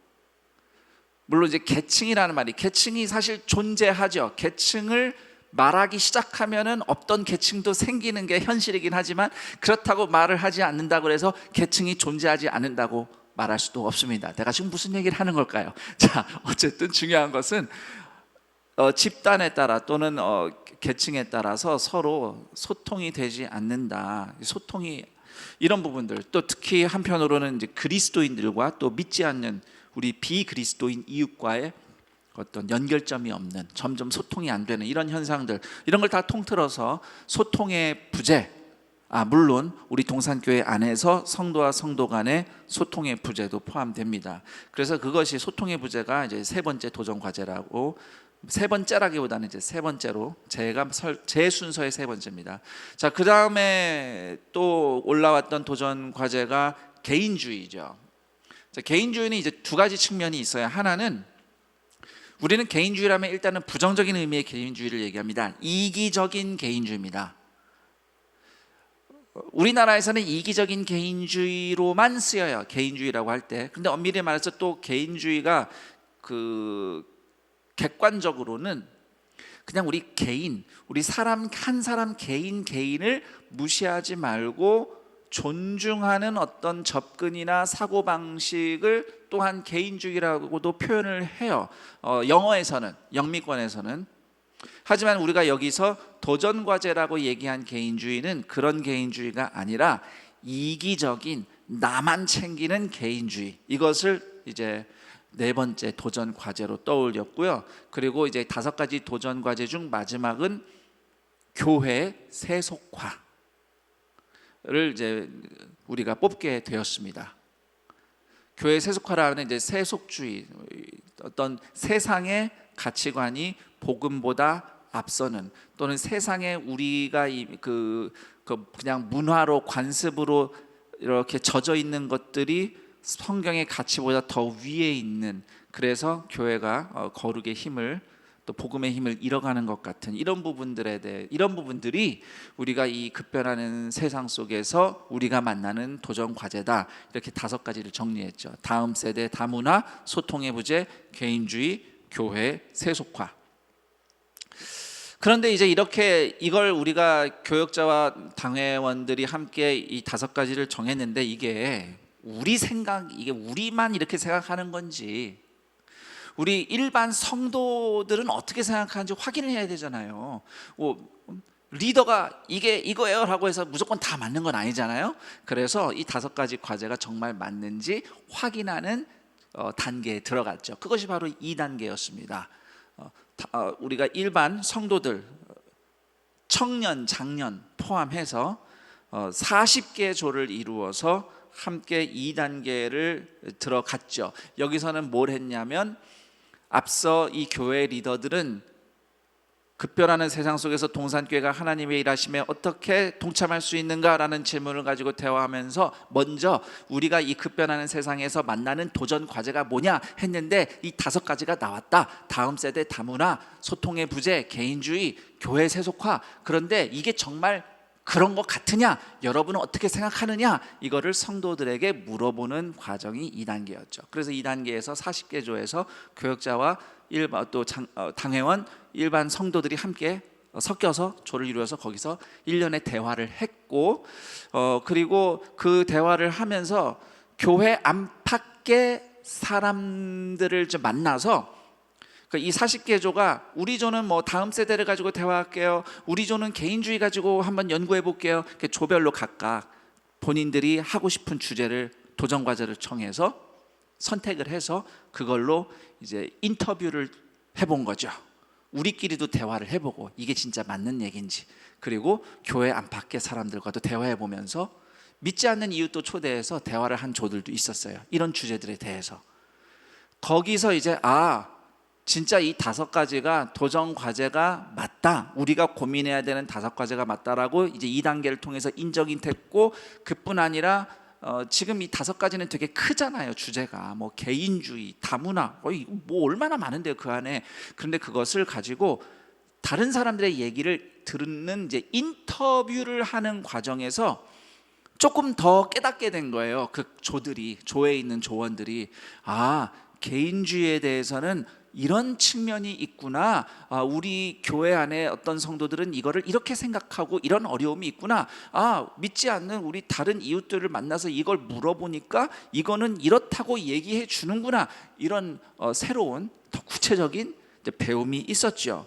물론 이제 계층이라는 말이, 계층이 사실 존재하죠. 계층을 말하기 시작하면은 없던 계층도 생기는 게 현실이긴 하지만, 그렇다고 말을 하지 않는다고 해서 계층이 존재하지 않는다고 말할 수도 없습니다. 내가 지금 무슨 얘기를 하는 걸까요? 자, 어쨌든 중요한 것은 집단에 따라 또는 계층에 따라서 서로 소통이 되지 않는다. 소통이, 이런 부분들, 또 특히 한편으로는 이제 그리스도인들과 또 믿지 않는 우리 비그리스도인 이웃과의 어떤 연결점이 없는, 점점 소통이 안 되는 이런 현상들, 이런 걸 다 통틀어서 소통의 부재, 물론 우리 동산교회 안에서 성도와 성도 간의 소통의 부재도 포함됩니다. 그래서 그것이, 소통의 부재가 이제 세 번째 도전 과제라고, 세 번째라기보다는 이제 세 번째로, 제 순서의 세 번째입니다. 자, 그 다음에 또 올라왔던 도전 과제가 개인주의죠. 자, 개인주의는 이제 두 가지 측면이 있어요. 하나는, 우리는 개인주의라면 일단은 부정적인 의미의 개인주의를 얘기합니다. 이기적인 개인주의입니다. 우리나라에서는 이기적인 개인주의로만 쓰여요, 개인주의라고 할 때. 근데 엄밀히 말해서 또 개인주의가 객관적으로는 그냥 우리 개인, 우리 사람 한 사람 개인을 무시하지 말고 존중하는 어떤 접근이나 사고방식을 또한 개인주의라고도 표현을 해요. 영어에서는, 영미권에서는. 하지만 우리가 여기서 도전과제라고 얘기한 개인주의는 그런 개인주의가 아니라 이기적인, 나만 챙기는 개인주의, 이것을 이제 네 번째 도전 과제로 떠올렸고요. 그리고 이제 다섯 가지 도전 과제 중 마지막은 교회 세속화를 이제 우리가 뽑게 되었습니다. 교회 세속화라는 이제 세속주의, 어떤 세상의 가치관이 복음보다 앞서는, 또는 세상에 우리가 그냥 문화로, 관습으로 이렇게 젖어 있는 것들이 성경의 가치보다 더 위에 있는, 그래서 교회가 거룩의 힘을, 또 복음의 힘을 잃어가는 것 같은 이런 부분들에 대해, 이런 부분들이 우리가 이 급변하는 세상 속에서 우리가 만나는 도전 과제다. 이렇게 다섯 가지를 정리했죠. 다음 세대 다문화, 소통의 부재, 개인주의, 교회 세속화. 그런데 이제 이렇게 이걸 우리가 교역자와 당회원들이 함께 이 다섯 가지를 정했는데, 이게 우리 생각, 이게 우리만 이렇게 생각하는 건지, 우리 일반 성도들은 어떻게 생각하는지 확인을 해야 되잖아요. 리더가 이게 이거예요 라고 해서 무조건 다 맞는 건 아니잖아요. 그래서 이 다섯 가지 과제가 정말 맞는지 확인하는 단계에 들어갔죠. 그것이 바로 2단계였습니다. 우리가 일반 성도들, 청년, 장년 포함해서 40개 조를 이루어서 함께 2단계를 들어갔죠. 여기서는 뭘 했냐면, 앞서 이 교회 리더들은 급변하는 세상 속에서 동산교회가 하나님의 일하심에 어떻게 동참할 수 있는가라는 질문을 가지고 대화하면서, 먼저 우리가 이 급변하는 세상에서 만나는 도전 과제가 뭐냐 했는데, 이 다섯 가지가 나왔다. 다음 세대 다문화, 소통의 부재, 개인주의, 교회 세속화. 그런데 이게 정말 그런 것 같으냐? 여러분은 어떻게 생각하느냐? 이거를 성도들에게 물어보는 과정이 2단계였죠. 그래서 2단계에서 40개 조에서 교역자와 또 당회원, 일반 성도들이 함께 섞여서 조를 이루어서 거기서 1년의 대화를 했고, 그리고 그 대화를 하면서 교회 안팎의 사람들을 좀 만나서, 이 40개 조가, 우리 조는 뭐 다음 세대를 가지고 대화할게요, 우리 조는 개인주의 가지고 한번 연구해 볼게요, 이렇게 조별로 각각 본인들이 하고 싶은 주제를, 도전 과제를 정해서 선택을 해서 그걸로 이제 인터뷰를 해본 거죠. 우리끼리도 대화를 해보고 이게 진짜 맞는 얘기인지, 그리고 교회 안팎의 사람들과도 대화해 보면서 믿지 않는 이웃도 초대해서 대화를 한 조들도 있었어요. 이런 주제들에 대해서. 거기서 이제 진짜 이 다섯 가지가 도전 과제가 맞다, 우리가 고민해야 되는 다섯 과제가 맞다라고 이제 2단계를 통해서 인정이 됐고, 그뿐 아니라 지금 이 다섯 가지는 되게 크잖아요. 주제가 뭐 개인주의, 다문화, 뭐 얼마나 많은데요 그 안에. 그런데 그것을 가지고 다른 사람들의 얘기를 듣는 이제 인터뷰를 하는 과정에서 조금 더 깨닫게 된 거예요. 그 조에 있는 조원들이, 개인주의에 대해서는 이런 측면이 있구나. 우리 교회 안에 어떤 성도들은 이거를 이렇게 생각하고 이런 어려움이 있구나. 믿지 않는 우리 다른 이웃들을 만나서 이걸 물어보니까 이거는 이렇다고 얘기해 주는구나. 이런 새로운 더 구체적인 배움이 있었죠.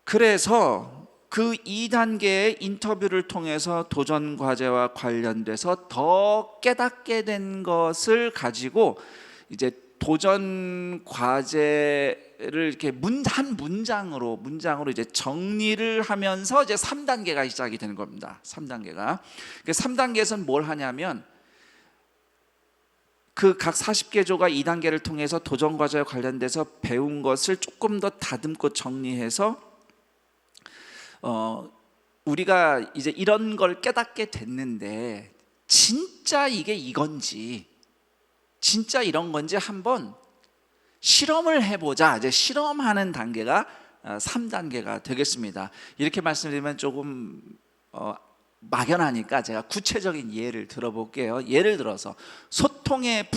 그래서 그 2단계의 인터뷰를 통해서 도전 과제와 관련돼서 더 깨닫게 된 것을 가지고 이제 도전 과제를 이렇게 한 문장으로 이제 정리를 하면서 이제 3단계가 시작이 되는 겁니다. 3단계가. 3단계에서는 뭘 하냐면 그 각 40개조가 2단계를 통해서 도전 과제와 관련돼서 배운 것을 조금 더 다듬고 정리해서 우리가 이제 이런 걸 깨닫게 됐는데 진짜 이게 이건지, 진짜 이런 건지 한번 실험을 해보자. 이제 실험하는 단계가 3단계가 되겠습니다. 이렇게 말씀드리면 조금 막연하니까 제가 구체적인 예를 들어볼게요. 예를 들어서 소통의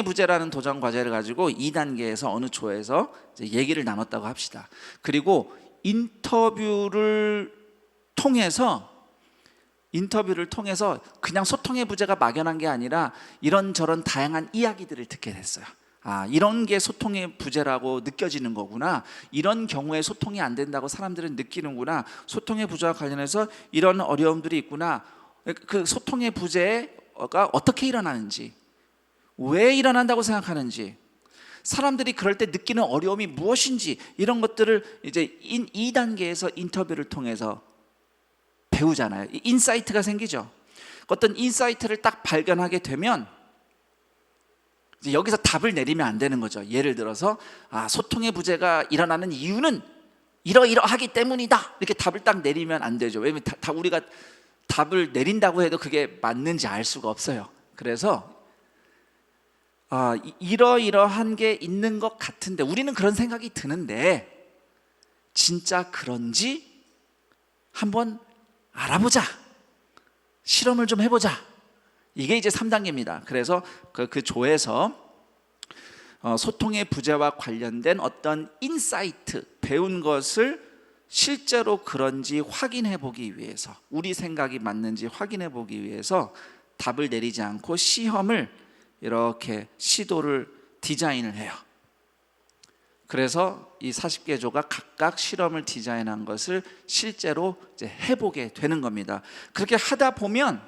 부재라는 도전 과제를 가지고 2단계에서 어느 조에서 이제 얘기를 나눴다고 합시다. 그리고 인터뷰를 통해서 그냥 소통의 부재가 막연한 게 아니라 이런저런 다양한 이야기들을 듣게 됐어요. 이런 게 소통의 부재라고 느껴지는 거구나. 이런 경우에 소통이 안 된다고 사람들은 느끼는구나. 소통의 부재와 관련해서 이런 어려움들이 있구나. 그 소통의 부재가 어떻게 일어나는지, 왜 일어난다고 생각하는지, 사람들이 그럴 때 느끼는 어려움이 무엇인지, 이런 것들을 이제 2단계에서 인터뷰를 통해서 배우잖아요. 인사이트가 생기죠. 어떤 인사이트를 딱 발견하게 되면 이제 여기서 답을 내리면 안 되는 거죠. 예를 들어서 소통의 부재가 일어나는 이유는 이러이러하기 때문이다. 이렇게 답을 딱 내리면 안 되죠. 왜냐면 우리가 답을 내린다고 해도 그게 맞는지 알 수가 없어요. 그래서 이러이러한 게 있는 것 같은데, 우리는 그런 생각이 드는데 진짜 그런지 한번 알아보자. 실험을 좀 해보자. 이게 이제 3단계입니다. 그래서 그 조에서 소통의 부재와 관련된 어떤 인사이트, 배운 것을 실제로 그런지 확인해 보기 위해서, 우리 생각이 맞는지 확인해 보기 위해서 답을 내리지 않고 시험을 이렇게 시도를 디자인을 해요. 그래서 이 40개조가 각각 실험을 디자인한 것을 실제로 이제 해보게 되는 겁니다. 그렇게 하다 보면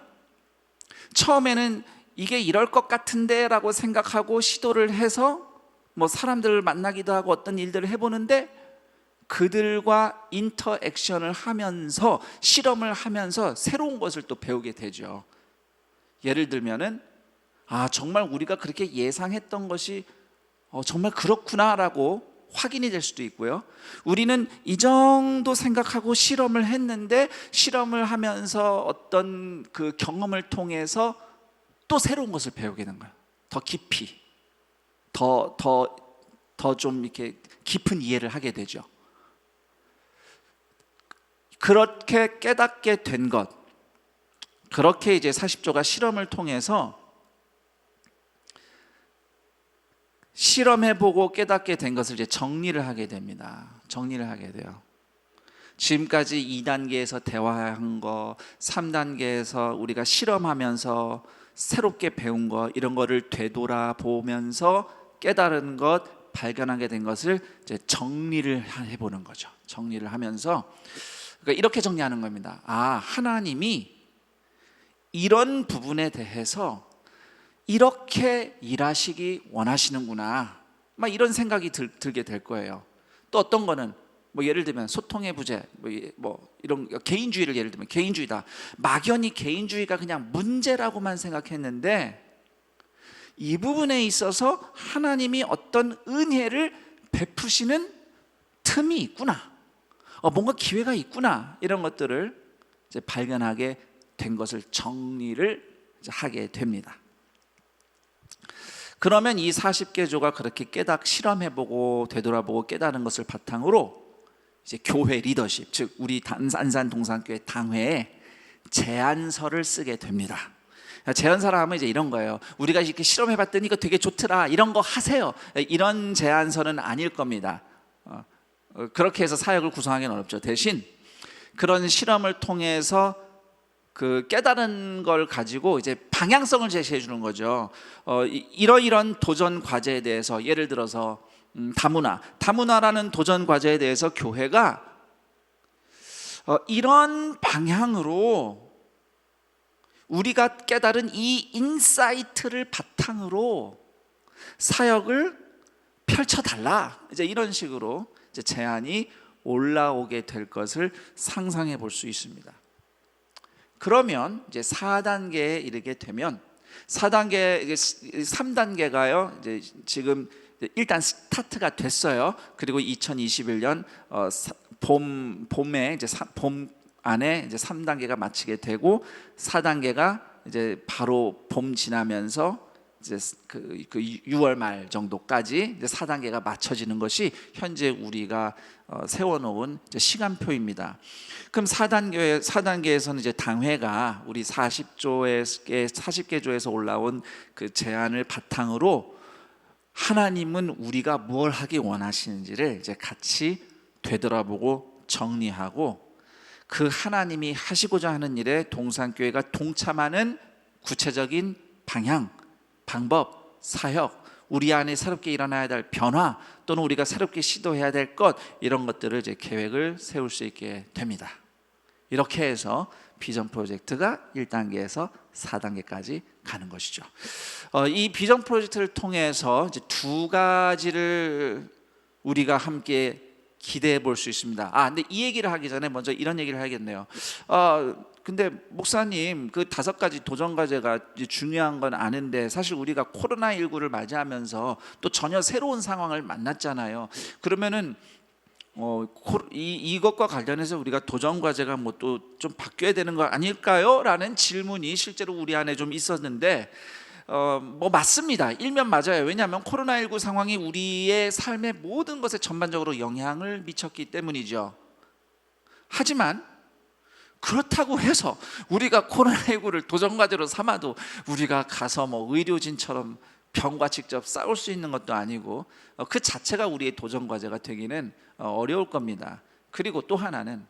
처음에는 이게 이럴 것 같은데 라고 생각하고 시도를 해서 뭐 사람들을 만나기도 하고 어떤 일들을 해보는데, 그들과 인터액션을 하면서 실험을 하면서 새로운 것을 또 배우게 되죠. 예를 들면은 정말 우리가 그렇게 예상했던 것이 정말 그렇구나라고 확인이 될 수도 있고요. 우리는 이 정도 생각하고 실험을 했는데, 실험을 하면서 어떤 그 경험을 통해서 또 새로운 것을 배우게 되는 거예요. 더 깊이, 더 좀 이렇게 깊은 이해를 하게 되죠. 그렇게 깨닫게 된 것, 그렇게 이제 40조가 실험을 통해서 실험해보고 깨닫게 된 것을 이제 정리를 하게 됩니다. 정리를 하게 돼요. 지금까지 2단계에서 대화한 거, 3단계에서 우리가 실험하면서 새롭게 배운 거, 이런 거를 되돌아보면서 깨달은 것, 발견하게 된 것을 이제 정리를 해보는 거죠. 정리를 하면서 그러니까 이렇게 정리하는 겁니다. 하나님이 이런 부분에 대해서 이렇게 일하시기 원하시는구나, 막 이런 생각이 들게 될 거예요. 또 어떤 거는 뭐 예를 들면 소통의 부재, 뭐 이런 개인주의를 예를 들면 개인주의다. 막연히 개인주의가 그냥 문제라고만 생각했는데 이 부분에 있어서 하나님이 어떤 은혜를 베푸시는 틈이 있구나, 뭔가 기회가 있구나, 이런 것들을 이제 발견하게 된 것을 정리를 이제 하게 됩니다. 그러면 이 40개조가 그렇게 실험해보고 되돌아보고 깨달은 것을 바탕으로 이제 교회 리더십, 즉 우리 안산 동산교회 당회에 제안서를 쓰게 됩니다. 제안사라 하면 이제 이런 거예요. 우리가 이렇게 실험해봤더니 이거 되게 좋더라. 이런 거 하세요. 이런 제안서는 아닐 겁니다. 그렇게 해서 사역을 구성하기는 어렵죠. 대신 그런 실험을 통해서 그 깨달은 걸 가지고 이제 방향성을 제시해 주는 거죠. 이러이런 도전 과제에 대해서 예를 들어서 다문화라는 도전 과제에 대해서 교회가 이런 방향으로 우리가 깨달은 이 인사이트를 바탕으로 사역을 펼쳐달라. 이제 이런 식으로 이제 제안이 올라오게 될 것을 상상해 볼 수 있습니다. 그러면 이제 4단계에 이르게 되면 3단계가요. 이제 지금 일단 스타트가 됐어요. 그리고 2021년 봄에 이제 봄 안에 이제 3단계가 마치게 되고 4단계가 이제 바로 봄 지나면서 이제 그 6월 말 정도까지 이제 4단계가 맞춰지는 것이 현재 우리가 세워놓은 이제 시간표입니다. 그럼 4단계에서는 이제 당회가 우리 40개 조에서 올라온 그 제안을 바탕으로 하나님은 우리가 뭘 하기 원하시는지를 이제 같이 되돌아보고 정리하고 그 하나님이 하시고자 하는 일에 동산교회가 동참하는 구체적인 방향, 방법, 사역, 우리 안에 새롭게 일어나야 될 변화 또는 우리가 새롭게 시도해야 될 것, 이런 것들을 이제 계획을 세울 수 있게 됩니다. 이렇게 해서 비전 프로젝트가 1단계에서 4단계까지 가는 것이죠. 이 비전 프로젝트를 통해서 이제 두 가지를 우리가 함께 기대해 볼 수 있습니다. 근데 이 얘기를 하기 전에 먼저 이런 얘기를 해야겠네요. 근데 목사님, 그 5가지 도전 과제가 중요한 건 아는데 사실 우리가 코로나19를 맞이하면서 또 전혀 새로운 상황을 만났잖아요. 그러면은 이것과 관련해서 우리가 도전 과제가 뭐 또 좀 바뀌어야 되는 거 아닐까요? 라는 질문이 실제로 우리 안에 좀 있었는데 뭐 맞습니다. 일면 맞아요. 왜냐하면 코로나19 상황이 우리의 삶의 모든 것에 전반적으로 영향을 미쳤기 때문이죠. 하지만 그렇다고 해서 우리가 코로나19를 도전 과제로 삼아도 우리가 가서 뭐 의료진처럼 병과 직접 싸울 수 있는 것도 아니고 그 자체가 우리의 도전 과제가 되기는 어려울 겁니다. 그리고 또 하나는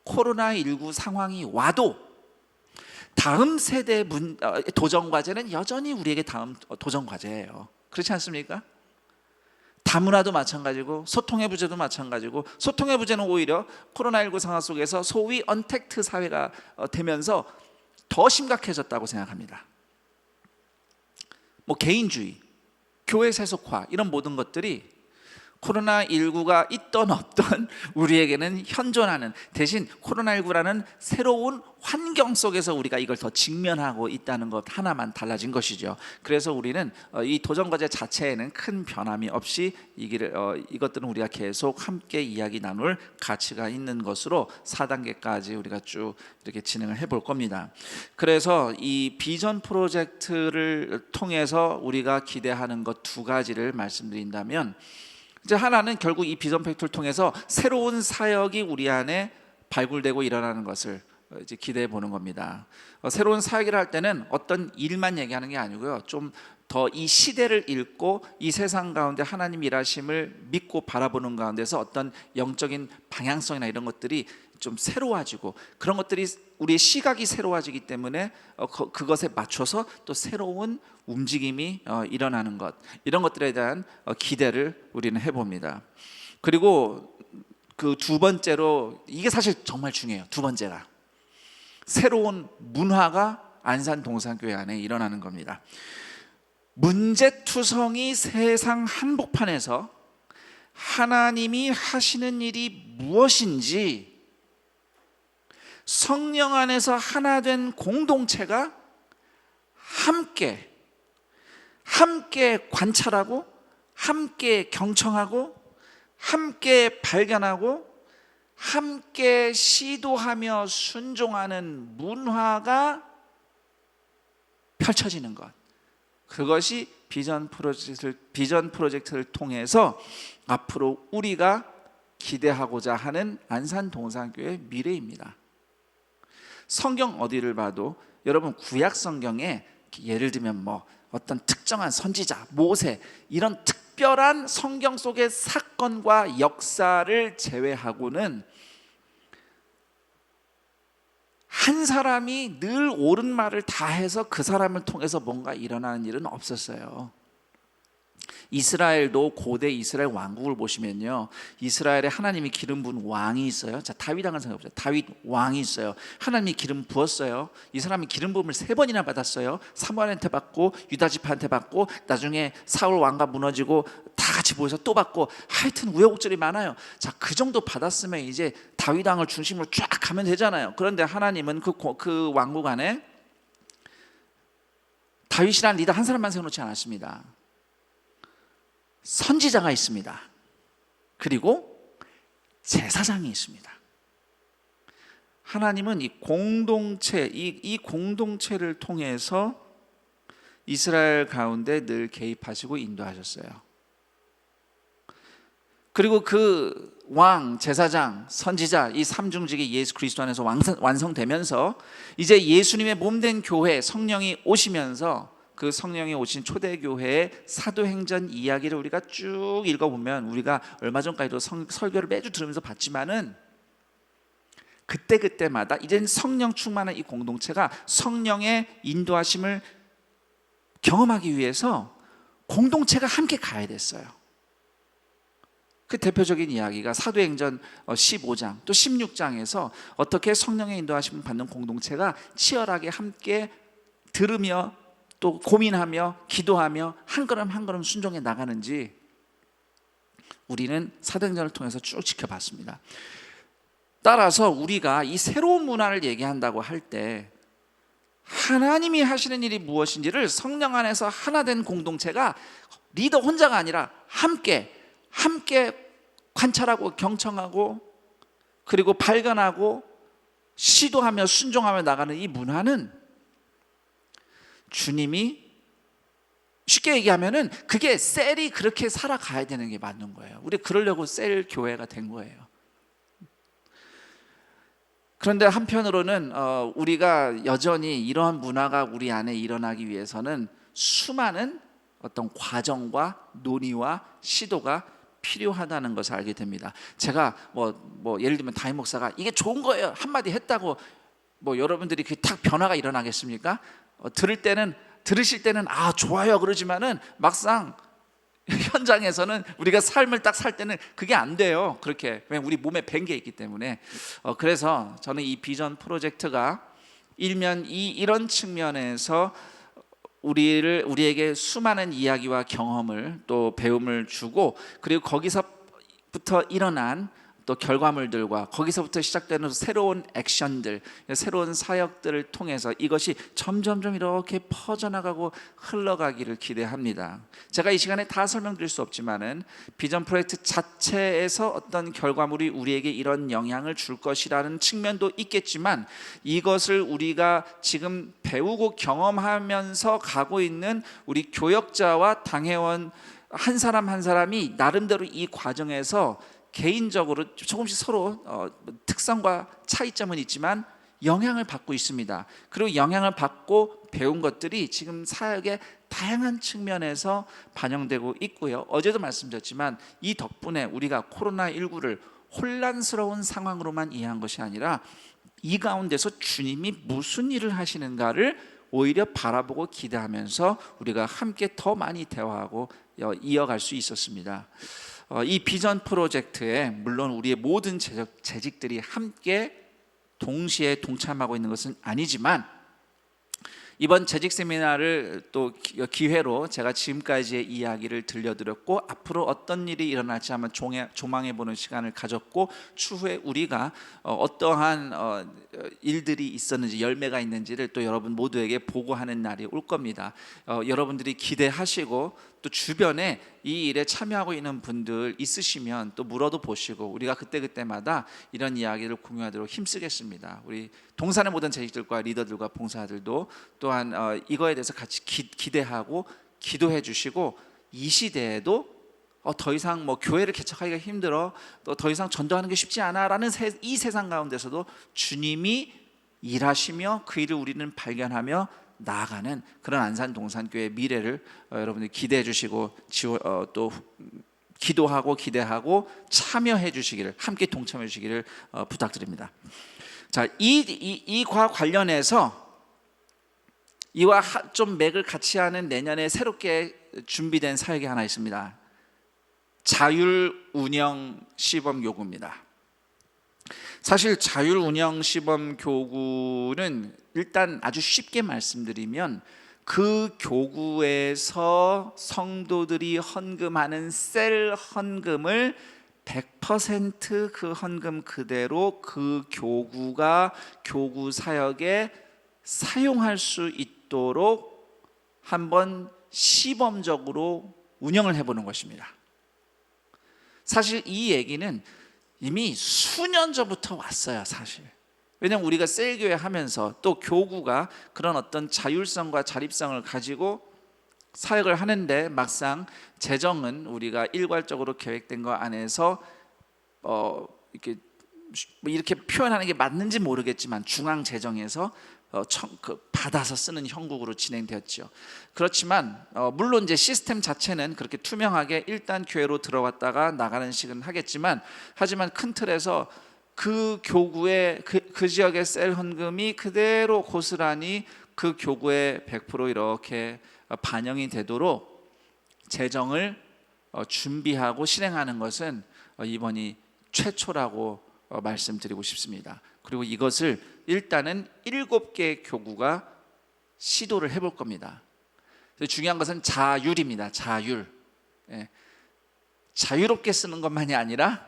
코로나19 상황이 와도 다음 세대 도전 과제는 여전히 우리에게 다음 도전 과제예요. 그렇지 않습니까? 다문화도 마찬가지고 소통의 부재도 마찬가지고, 소통의 부재는 오히려 코로나19 상황 속에서 소위 언택트 사회가 되면서 더 심각해졌다고 생각합니다. 뭐 개인주의, 교회 세속화, 이런 모든 것들이 코로나19가 있던 없던 우리에게는 현존하는, 대신 코로나19라는 새로운 환경 속에서 우리가 이걸 더 직면하고 있다는 것 하나만 달라진 것이죠. 그래서 우리는 이 도전 과제 자체에는 큰 변함이 없이 이것들은 우리가 계속 함께 이야기 나눌 가치가 있는 것으로 4단계까지 우리가 쭉 이렇게 진행을 해볼 겁니다. 그래서 이 비전 프로젝트를 통해서 우리가 기대하는 것 2가지를 말씀드린다면, 이제 하나는 결국 이 비전 프로젝트를 통해서 새로운 사역이 우리 안에 발굴되고 일어나는 것을 이제 기대해 보는 겁니다. 새로운 사역이라 할 때는 어떤 일만 얘기하는 게 아니고요, 좀 더 이 시대를 읽고 이 세상 가운데 하나님 일하심을 믿고 바라보는 가운데서 어떤 영적인 방향성이나 이런 것들이 좀 새로워지고, 그런 것들이 우리의 시각이 새로워지기 때문에 그것에 맞춰서 또 새로운 움직임이 일어나는 것, 이런 것들에 대한 기대를 우리는 해봅니다. 그리고 그 2번째로, 이게 사실 정말 중요해요. 2번째가 새로운 문화가 안산 동산교회 안에 일어나는 겁니다. 문제투성이 세상 한복판에서 하나님이 하시는 일이 무엇인지 성령 안에서 하나 된 공동체가 함께 관찰하고 함께 경청하고 함께 발견하고 함께 시도하며 순종하는 문화가 펼쳐지는 것, 그것이 비전 프로젝트를 통해서 앞으로 우리가 기대하고자 하는 안산 동산교회의 미래입니다. 성경 어디를 봐도 여러분 구약 성경에 예를 들면 뭐 어떤 특정한 선지자, 모세 이런 특별한 성경 속의 사건과 역사를 제외하고는 한 사람이 늘 옳은 말을 다 해서 그 사람을 통해서 뭔가 일어나는 일은 없었어요. 이스라엘도 고대 이스라엘 왕국을 보시면요, 이스라엘에 하나님이 기름 부은 왕이 있어요. 자, 다윗 왕을 생각해 보세요. 다윗 왕이 있어요. 하나님이 기름 부었어요. 이 사람이 기름 부음을 3번이나 받았어요. 사무엘한테 받고 유다 지파한테 받고 나중에 사울 왕가 무너지고 다 같이 모여서 또 받고, 하여튼 우여곡절이 많아요. 자, 그 정도 받았으면 이제 다윗 왕을 중심으로 쫙 가면 되잖아요. 그런데 하나님은 그 왕국 안에 다윗이라는 리더 한 사람만 세워놓지 않았습니다. 선지자가 있습니다. 그리고 제사장이 있습니다. 하나님은 이 공동체를 통해서 이스라엘 가운데 늘 개입하시고 인도하셨어요. 그리고 그 왕, 제사장, 선지자 이 삼중직이 예수 그리스도 안에서 완성되면서 이제 예수님의 몸된 교회, 성령이 오시면서 그 성령이 오신 초대교회의 사도행전 이야기를 우리가 쭉 읽어보면, 우리가 얼마 전까지도 설교를 매주 들으면서 봤지만은 그때마다 이젠 성령 충만한 이 공동체가 성령의 인도하심을 경험하기 위해서 공동체가 함께 가야 됐어요. 그 대표적인 이야기가 사도행전 15장 또 16장에서 어떻게 성령의 인도하심을 받는 공동체가 치열하게 함께 들으며 또 고민하며 기도하며 한 걸음 한 걸음 순종해 나가는지 우리는 사도행전을 통해서 쭉 지켜봤습니다. 따라서 우리가 이 새로운 문화를 얘기한다고 할 때 하나님이 하시는 일이 무엇인지를 성령 안에서 하나 된 공동체가 리더 혼자가 아니라 함께 관찰하고 경청하고 그리고 발견하고 시도하며 순종하며 나가는 이 문화는 주님이, 쉽게 얘기하면은 그게 셀이 그렇게 살아가야 되는 게 맞는 거예요. 우리 그러려고 셀 교회가 된 거예요. 그런데 한편으로는 우리가 여전히 이러한 문화가 우리 안에 일어나기 위해서는 수많은 어떤 과정과 논의와 시도가 필요하다는 것을 알게 됩니다. 제가 뭐 예를 들면 담임 목사가 이게 좋은 거예요 한마디 했다고 뭐 여러분들이 그 딱 변화가 일어나겠습니까? 들으실 때는 아 좋아요 그러지만은 막상 현장에서는 우리가 삶을 딱 살 때는 그게 안 돼요. 그렇게 왜냐면 우리 몸에 밴 게 있기 때문에. 그래서 저는 이 비전 프로젝트가 일면 이런 측면에서 우리에게 수많은 이야기와 경험을 또 배움을 주고, 그리고 거기서부터 일어난 또 결과물들과 거기서부터 시작되는 새로운 액션들, 새로운 사역들을 통해서 이것이 점점점 이렇게 퍼져나가고 흘러가기를 기대합니다. 제가 이 시간에 다 설명드릴 수 없지만은 비전 프로젝트 자체에서 어떤 결과물이 우리에게 이런 영향을 줄 것이라는 측면도 있겠지만, 이것을 우리가 지금 배우고 경험하면서 가고 있는 우리 교역자와 당회원 한 사람 한 사람이 나름대로 이 과정에서 개인적으로 조금씩 서로 특성과 차이점은 있지만 영향을 받고 있습니다. 그리고 영향을 받고 배운 것들이 지금 사역의 다양한 측면에서 반영되고 있고요. 어제도 말씀드렸지만 이 덕분에 우리가 코로나19를 혼란스러운 상황으로만 이해한 것이 아니라 이 가운데서 주님이 무슨 일을 하시는가를 오히려 바라보고 기대하면서 우리가 함께 더 많이 대화하고 이어갈 수 있었습니다. 이 비전 프로젝트에 물론 우리의 모든 재직들이 함께 동시에 동참하고 있는 것은 아니지만, 이번 재직 세미나를 또 기회로 제가 지금까지의 이야기를 들려드렸고 앞으로 어떤 일이 일어날지 한번 조망해보는 시간을 가졌고, 추후에 우리가 어떠한 일들이 있었는지 열매가 있는지를 또 여러분 모두에게 보고하는 날이 올 겁니다. 여러분들이 기대하시고 또 주변에 이 일에 참여하고 있는 분들 있으시면 또 물어도 보시고 우리가 그때마다 이런 이야기를 공유하도록 힘쓰겠습니다. 우리 동산의 모든 재직들과 리더들과 봉사들도 또한 이거에 대해서 같이 기대하고 기도해 주시고, 이 시대에도 더 이상 뭐 교회를 개척하기가 힘들어, 또 더 이상 전도하는 게 쉽지 않아라는 이 세상 가운데서도 주님이 일하시며 그 일을 우리는 발견하며 나아가는 그런 안산동산교회 미래를 여러분들이 기대해 주시고 또 기도하고 기대하고 참여해 주시기를, 함께 동참해 주시기를 부탁드립니다. 자, 이과 관련해서 이와 좀 맥을 같이 하는 내년에 새롭게 준비된 사역이 하나 있습니다. 자율운영 시범교구입니다. 사실 자율운영 시범교구는 일단 아주 쉽게 말씀드리면 그 교구에서 성도들이 헌금하는 셀 헌금을 100% 그 헌금 그대로 그 교구가 교구 사역에 사용할 수 있도록 한번 시범적으로 운영을 해보는 것입니다. 사실 이 얘기는 이미 수년 전부터 왔어요, 사실. 왜냐하면 우리가 셀교회 하면서 또 교구가 그런 어떤 자율성과 자립성을 가지고 사역을 하는데 막상 재정은 우리가 일괄적으로 계획된 거 안에서 이렇게 표현하는 게 맞는지 모르겠지만 중앙 재정에서 받아서 쓰는 형국으로 진행되었죠. 그렇지만 물론 이제 시스템 자체는 그렇게 투명하게 일단 교회로 들어왔다가 나가는 식은 하겠지만, 하지만 큰 틀에서 그 교구의 그 지역의 셀 헌금이 그대로 고스란히 그 교구에 100% 이렇게 반영이 되도록 재정을 준비하고 실행하는 것은 이번이 최초라고 말씀드리고 싶습니다. 그리고 이것을 일단은 7개 교구가 시도를 해볼 겁니다. 중요한 것은 자율입니다. 자율. 자유롭게 쓰는 것만이 아니라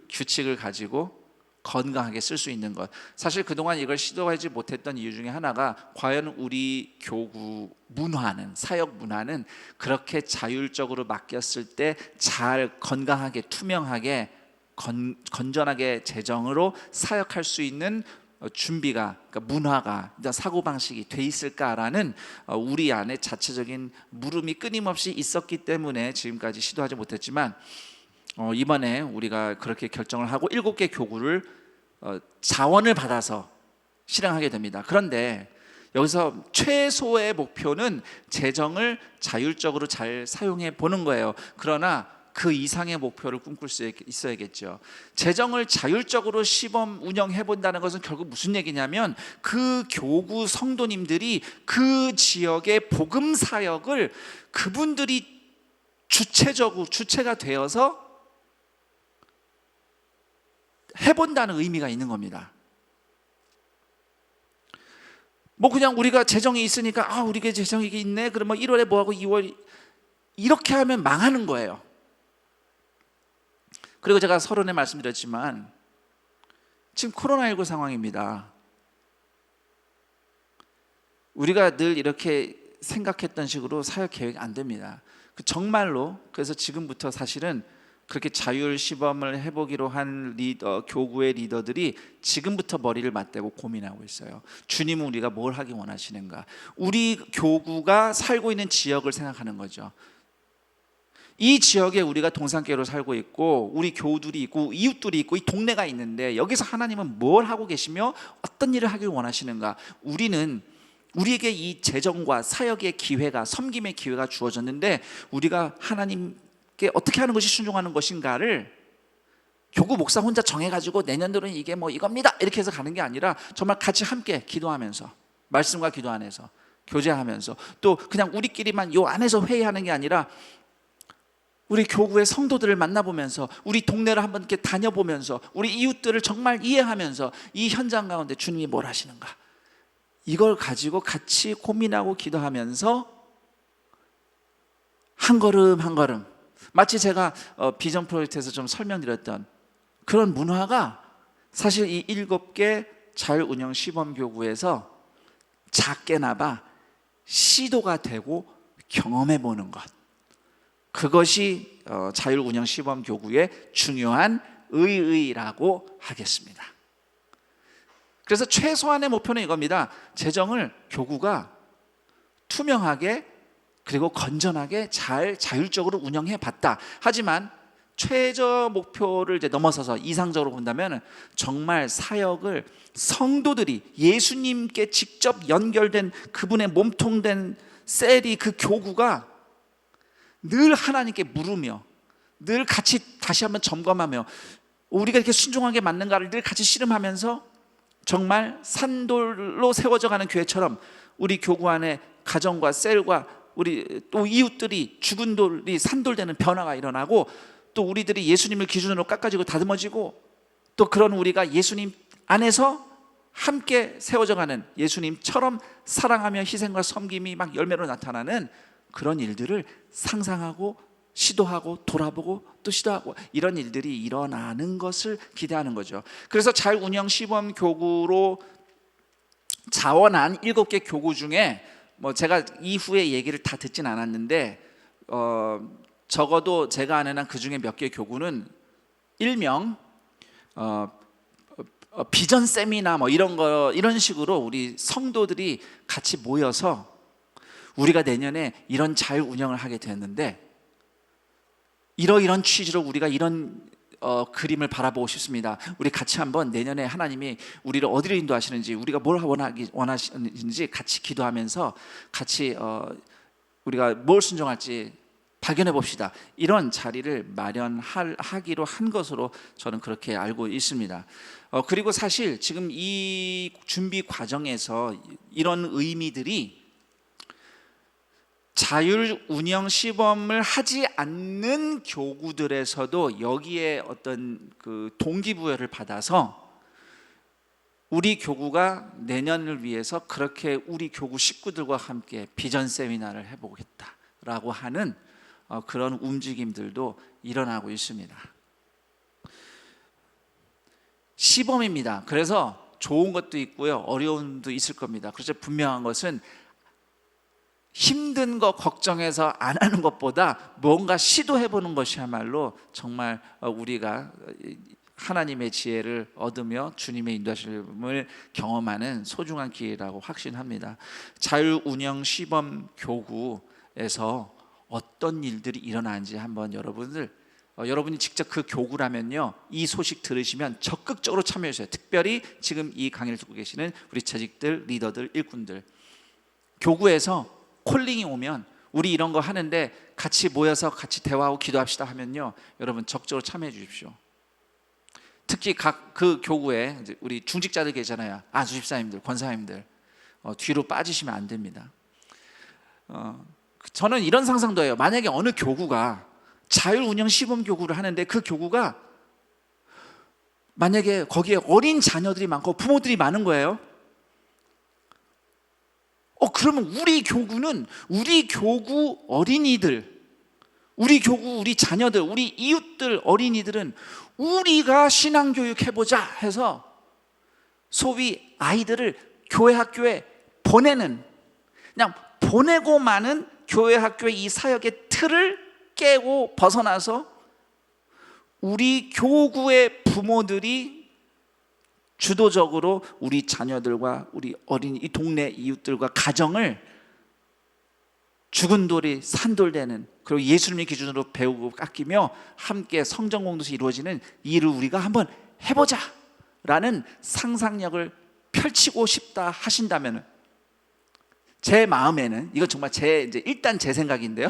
규칙을 가지고 건강하게 쓸 수 있는 것. 사실 그동안 이걸 시도하지 못했던 이유 중에 하나가 과연 우리 교구 문화는, 사역 문화는 그렇게 자율적으로 맡겼을 때 잘 건강하게 투명하게 건전하게 재정으로 사역할 수 있는 준비가, 그러니까 문화가, 사고방식이 돼 있을까라는 우리 안에 자체적인 물음이 끊임없이 있었기 때문에 지금까지 시도하지 못했지만, 이번에 우리가 그렇게 결정을 하고 7개 교구를 자원을 받아서 실행하게 됩니다. 그런데 여기서 최소의 목표는 재정을 자율적으로 잘 사용해 보는 거예요. 그러나 그 이상의 목표를 꿈꿀 수 있어야겠죠. 재정을 자율적으로 시범 운영해 본다는 것은 결국 무슨 얘기냐면 그 교구 성도님들이 그 지역의 복음 사역을 그분들이 주체가 되어서 해본다는 의미가 있는 겁니다. 뭐 그냥 우리가 재정이 있으니까 우리가 재정이 있네, 그러면 1월에 뭐하고 2월 이렇게 하면 망하는 거예요. 그리고 제가 서론에 말씀드렸지만 지금 코로나19 상황입니다. 우리가 늘 이렇게 생각했던 식으로 사역 계획이 안 됩니다. 정말로 그래서 지금부터 사실은 그렇게 자율 시범을 해보기로 한 교구의 리더들이 지금부터 머리를 맞대고 고민하고 있어요. 주님은 우리가 뭘 하기 원하시는가? 우리 교구가 살고 있는 지역을 생각하는 거죠. 이 지역에 우리가 동산교회로 살고 있고 우리 교우들이 있고 이웃들이 있고 이 동네가 있는데 여기서 하나님은 뭘 하고 계시며 어떤 일을 하길 원하시는가? 우리에게 이 재정과 사역의 기회가, 섬김의 기회가 주어졌는데 우리가 하나님께 어떻게 하는 것이 순종하는 것인가를 교구 목사 혼자 정해가지고 내년도는 이게 뭐 이겁니다 이렇게 해서 가는 게 아니라 정말 같이 함께 기도하면서, 말씀과 기도 안에서 교제하면서, 또 그냥 우리끼리만 요 안에서 회의하는 게 아니라 우리 교구의 성도들을 만나보면서, 우리 동네를 한번 이렇게 다녀보면서, 우리 이웃들을 정말 이해하면서 이 현장 가운데 주님이 뭘 하시는가, 이걸 가지고 같이 고민하고 기도하면서 한 걸음 한 걸음, 마치 제가 비전 프로젝트에서 좀 설명드렸던 그런 문화가 사실 이 7개 자율운영 시범교구에서 작게나마 시도가 되고 경험해보는 것, 그것이 자율운영 시범교구의 중요한 의의라고 하겠습니다. 그래서 최소한의 목표는 이겁니다. 재정을 교구가 투명하게 그리고 건전하게 잘 자율적으로 운영해 봤다. 하지만 최저 목표를 이제 넘어서서 이상적으로 본다면 정말 사역을 성도들이 예수님께 직접 연결된 그분의 몸통된 셀이 그 교구가 늘 하나님께 물으며 늘 같이 다시 한번 점검하며 우리가 이렇게 순종하게 맞는가를 늘 같이 씨름하면서 정말 산돌로 세워져 가는 교회처럼 우리 교구 안에 가정과 셀과 우리 또 이웃들이 죽은 돌이 산돌되는 변화가 일어나고 또 우리들이 예수님을 기준으로 깎아지고 다듬어지고 또 그런 우리가 예수님 안에서 함께 세워져 가는 예수님처럼 사랑하며 희생과 섬김이 막 열매로 나타나는 그런 일들을 상상하고 시도하고 돌아보고 또 시도하고 이런 일들이 일어나는 것을 기대하는 거죠. 그래서 잘 운영 시범 교구로 자원한 7개 교구 중에 뭐 제가 이후에 얘기를 다 듣진 않았는데 적어도 제가 아는 한 그 중에 몇 개 교구는 일명 비전 세미나 뭐 이런 식으로 우리 성도들이 같이 모여서 우리가 내년에 이런 잘 운영을 하게 됐는데 이런 취지로 우리가 이런 그림을 바라보고 싶습니다. 우리 같이 한번 내년에 하나님이 우리를 어디로 인도하시는지 우리가 뭘 원하시는지 같이 기도하면서 같이 우리가 뭘 순종할지 발견해 봅시다. 이런 자리를 마련하기로 한 것으로 저는 그렇게 알고 있습니다. 그리고 사실 지금 이 준비 과정에서 이런 의미들이 자율 운영 시범을 하지 않는 교구들에서도 여기에 어떤 그 동기부여를 받아서 우리 교구가 내년을 위해서 그렇게 우리 교구 식구들과 함께 비전 세미나를 해보겠다라고 하는 그런 움직임들도 일어나고 있습니다. 시범입니다. 그래서 좋은 것도 있고요, 어려운 것도 있을 겁니다. 그래서 분명한 것은 힘든 거 걱정해서 안 하는 것보다 뭔가 시도해보는 것이야말로 정말 우리가 하나님의 지혜를 얻으며 주님의 인도하심을 경험하는 소중한 기회라고 확신합니다. 자율운영 시범 교구에서 어떤 일들이 일어나는지 한번 여러분이 직접 그 교구라면요, 이 소식 들으시면 적극적으로 참여해 주세요. 특별히 지금 이 강의를 듣고 계시는 우리 재직들, 리더들, 일꾼들, 교구에서 콜링이 오면 우리 이런 거 하는데 같이 모여서 같이 대화하고 기도합시다 하면요, 여러분 적극적으로 참여해 주십시오. 특히 각 그 교구에 이제 우리 중직자들 계잖아요. 안수집사님들, 권사님들 뒤로 빠지시면 안 됩니다. 저는 이런 상상도 해요. 만약에 어느 교구가 자율운영 시범 교구를 하는데 그 교구가 만약에 거기에 어린 자녀들이 많고 부모들이 많은 거예요. 그러면 우리 교구는 우리 교구 어린이들, 우리 교구 우리 자녀들, 우리 이웃들 어린이들은 우리가 신앙교육 해보자 해서 소위 아이들을 교회 학교에 보내는, 그냥 보내고 마는 교회 학교의 이 사역의 틀을 깨고 벗어나서 우리 교구의 부모들이 주도적으로 우리 자녀들과 우리 어린 이 동네 이웃들과 가정을 죽은 돌이 산돌되는, 그리고 예수님의 기준으로 배우고 깎이며 함께 성전 공동체 이루어지는 일을 우리가 한번 해보자 라는 상상력을 펼치고 싶다 하신다면, 제 마음에는 이거 정말 일단 제 생각인데요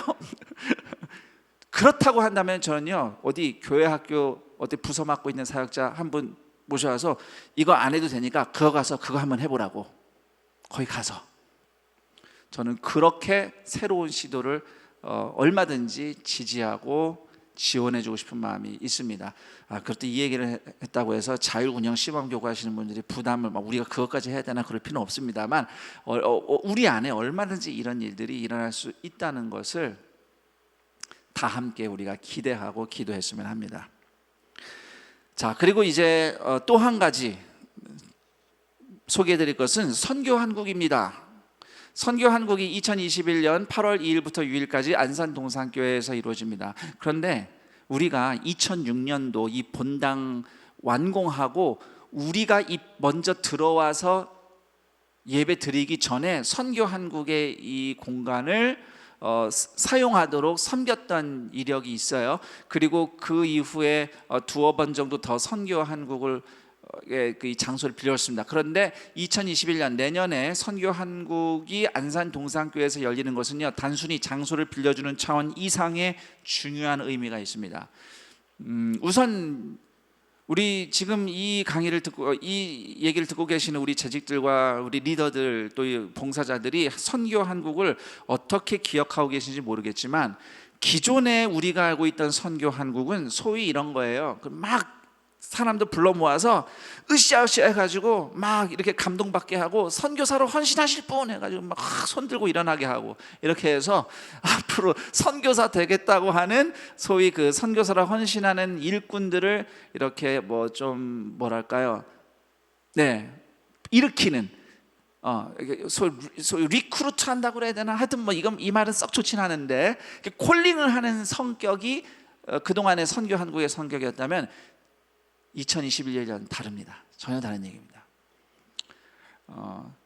그렇다고 한다면 저는요, 어디 교회 학교 어디 부서 맡고 있는 사역자 한 분 모셔와서 이거 안 해도 되니까 그거 가서 그거 한번 해보라고, 거기 가서 저는 그렇게 새로운 시도를 얼마든지 지지하고 지원해주고 싶은 마음이 있습니다. 그것도 이 얘기를 했다고 해서 자율운영 시범교구 하시는 분들이 부담을 우리가 그것까지 해야 되나 그럴 필요는 없습니다만 우리 안에 얼마든지 이런 일들이 일어날 수 있다는 것을 다 함께 우리가 기대하고 기도했으면 합니다. 자, 그리고 이제 또 한 가지 소개해드릴 것은 선교한국입니다. 선교한국이 2021년 8월 2일부터 6일까지 안산동산교회에서 이루어집니다. 그런데 우리가 2006년도 이 본당 완공하고 우리가 먼저 들어와서 예배 드리기 전에 선교한국의 이 공간을 사용하도록 섬겼던 이력이 있어요. 그리고 그 이후에 두어 번 정도 더 선교 한국을 그 장소를 빌렸습니다. 그런데 2021년 내년에 선교 한국이 안산 동산교회에서 열리는 것은요, 단순히 장소를 빌려주는 차원 이상의 중요한 의미가 있습니다. 우선 우리 지금 이 강의를 듣고 이 얘기를 듣고 계시는 우리 재직들과 우리 리더들 또 봉사자들이 선교 한국을 어떻게 기억하고 계신지 모르겠지만, 기존에 우리가 알고 있던 선교 한국은 소위 이런 거예요. 막 사람들 불러 모아서 으쌰으쌰 해가지고 막 이렇게 감동받게 하고, 선교사로 헌신하실 분 해가지고 막 손 들고 일어나게 하고, 이렇게 해서 앞으로 선교사 되겠다고 하는 소위 그 선교사로 헌신하는 일꾼들을 이렇게 뭐 좀 뭐랄까요, 네, 일으키는 소위 리크루트 한다고 그래야 되나, 하여튼 뭐 이건 이 말은 썩 좋진 않은데 콜링을 하는 성격이 그동안의 선교 한국의 성격이었다면 2021년 다릅니다. 전혀 다른 얘기입니다.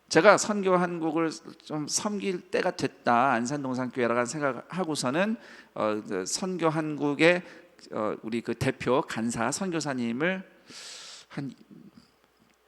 제가 선교 한국을 좀 섬길 때가 됐다, 안산동산교회라고 생각하고서는 선교 한국의 우리 그 대표 간사 선교사님을 한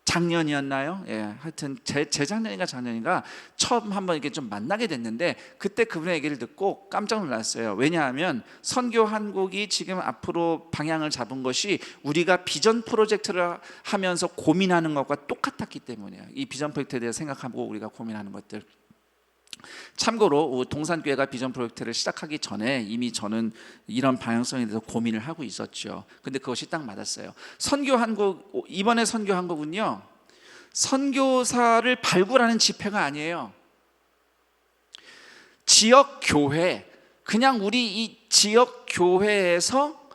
작년이었나요? 예, 하여튼 재작년인가 작년인가 처음 한번 이렇게 좀 만나게 됐는데, 그때 그분의 얘기를 듣고 깜짝 놀랐어요. 왜냐하면 선교 한국이 지금 앞으로 방향을 잡은 것이 우리가 비전 프로젝트를 하면서 고민하는 것과 똑같았기 때문이에요. 이 비전 프로젝트에 대해서 생각하고 우리가 고민하는 것들. 참고로 동산교회가 비전 프로젝트를 시작하기 전에 이미 저는 이런 방향성에 대해서 고민을 하고 있었죠. 근데 그것이 딱 맞았어요. 선교 한국, 이번에 선교 한국은요, 선교사를 발굴하는 집회가 아니에요. 지역 교회, 그냥 우리 이 지역 교회에서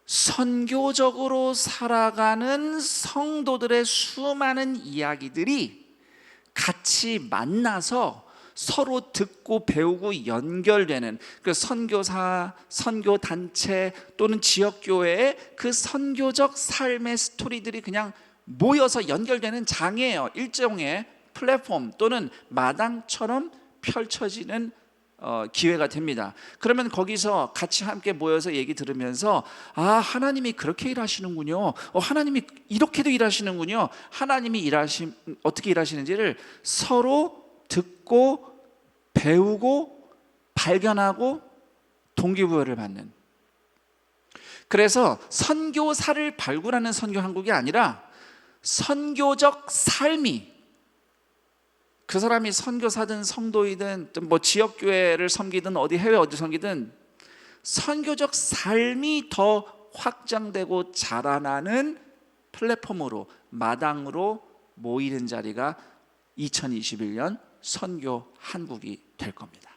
선교적으로 살아가는 성도들의 수많은 이야기들이 같이 만나서 서로 듣고 배우고 연결되는 그 선교사, 선교단체 또는 지역교회의 그 선교적 삶의 스토리들이 그냥 모여서 연결되는 장이에요. 일종의 플랫폼 또는 마당처럼 펼쳐지는 기회가 됩니다. 그러면 거기서 같이 함께 모여서 얘기 들으면서, 아, 하나님이 그렇게 일하시는군요. 하나님이 이렇게도 일하시는군요. 하나님이 어떻게 일하시는지를 서로 듣고 배우고 발견하고 동기부여를 받는, 그래서 선교사를 발굴하는 선교 한국이 아니라 선교적 삶이, 그 사람이 선교사든 성도이든 뭐 지역교회를 섬기든 어디 해외 어디 섬기든 선교적 삶이 더 확장되고 자라나는 플랫폼으로, 마당으로 모이는 자리가 2021년 선교 한국이 될 겁니다.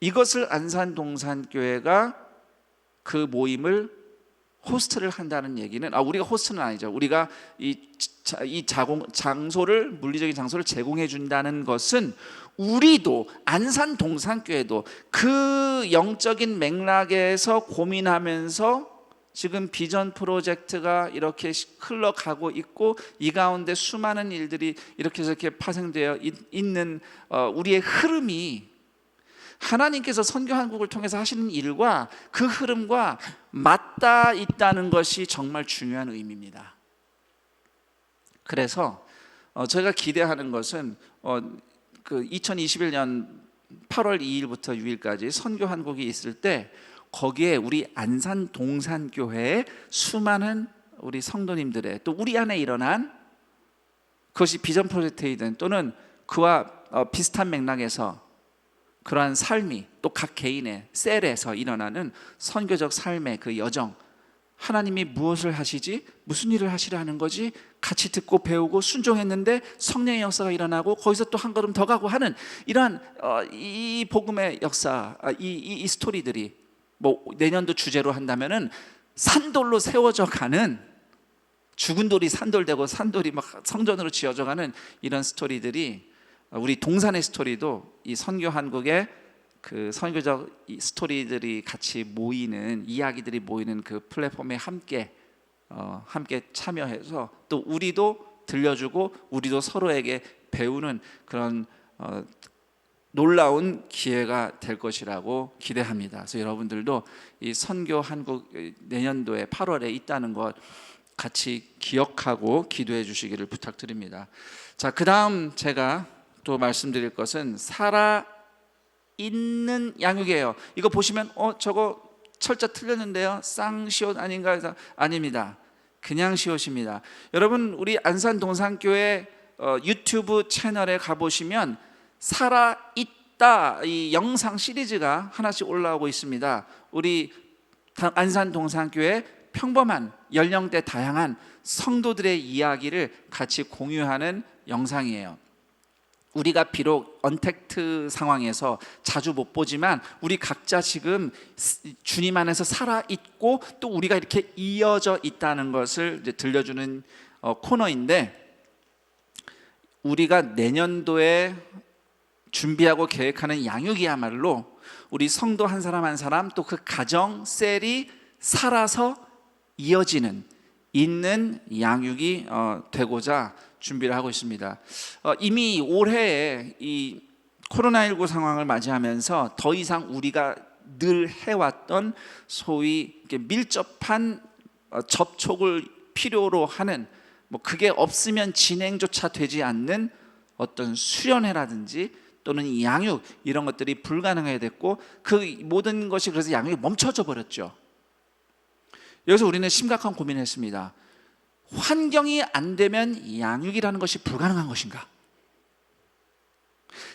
이것을 안산동산교회가 그 모임을 호스트를 한다는 얘기는, 우리가 호스트는 아니죠. 우리가 이 장소를, 물리적인 장소를 제공해 준다는 것은 우리도, 안산동산교회도 그 영적인 맥락에서 고민하면서 지금 비전 프로젝트가 이렇게 흘러가고 있고, 이 가운데 수많은 일들이 이렇게 저렇게 파생되어 있는 우리의 흐름이 하나님께서 선교 한국을 통해서 하시는 일과 그 흐름과 맞닿아 있다는 것이 정말 중요한 의미입니다. 그래서 저희가 기대하는 것은 그 2021년 8월 2일부터 6일까지 선교 한국이 있을 때, 거기에 우리 안산 동산교회의 수많은 우리 성도님들의, 또 우리 안에 일어난, 그것이 비전 프로젝트이든 또는 그와 비슷한 맥락에서 그러한 삶이, 또 각 개인의 셀에서 일어나는 선교적 삶의 그 여정, 하나님이 무엇을 하시지, 무슨 일을 하시려 하는 거지, 같이 듣고 배우고 순종했는데 성령의 역사가 일어나고 거기서 또 한 걸음 더 가고 하는 이러한 이 복음의 역사, 이 스토리들이, 뭐 내년도 주제로 한다면은 산돌로 세워져 가는, 죽은 돌이 산돌되고 산돌이 막 성전으로 지어져 가는 이런 스토리들이, 우리 동산의 스토리도 이 선교 한국의 그 선교적 스토리들이 같이 모이는, 이야기들이 모이는 그 플랫폼에 함께 참여해서 또 우리도 들려주고 우리도 서로에게 배우는 그런 놀라운 기회가 될 것이라고 기대합니다. 그래서 여러분들도 이 선교 한국 내년도에 8월에 있다는 것 같이 기억하고 기도해 주시기를 부탁드립니다. 자, 그다음 제가 또 말씀드릴 것은 살아 있는 양육이에요. 이거 보시면 저거 철자 틀렸는데요. 쌍시옷 아닌가 해서 아닙니다. 그냥 시옷입니다. 여러분, 우리 안산 동산교회 유튜브 채널에 가보시면 살아있다 이 영상 시리즈가 하나씩 올라오고 있습니다. 우리 안산 동산교회 평범한 연령대 다양한 성도들의 이야기를 같이 공유하는 영상이에요. 우리가 비록 언택트 상황에서 자주 못 보지만 우리 각자 지금 주님 안에서 살아있고 또 우리가 이렇게 이어져 있다는 것을 이제 들려주는 코너인데, 우리가 내년도에 준비하고 계획하는 양육이야말로 우리 성도 한 사람 한 사람 또 그 가정 셀이 살아서 이어지는 있는 양육이 되고자 준비를 하고 있습니다. 이미 올해에 이 코로나19 상황을 맞이하면서 더 이상 우리가 늘 해왔던 소위 밀접한 접촉을 필요로 하는, 뭐 그게 없으면 진행조차 되지 않는 어떤 수련회라든지 또는 양육, 이런 것들이 불가능하게 됐고, 그 모든 것이 그래서 양육이 멈춰져 버렸죠. 여기서 우리는 심각한 고민을 했습니다. 환경이 안 되면 양육이라는 것이 불가능한 것인가?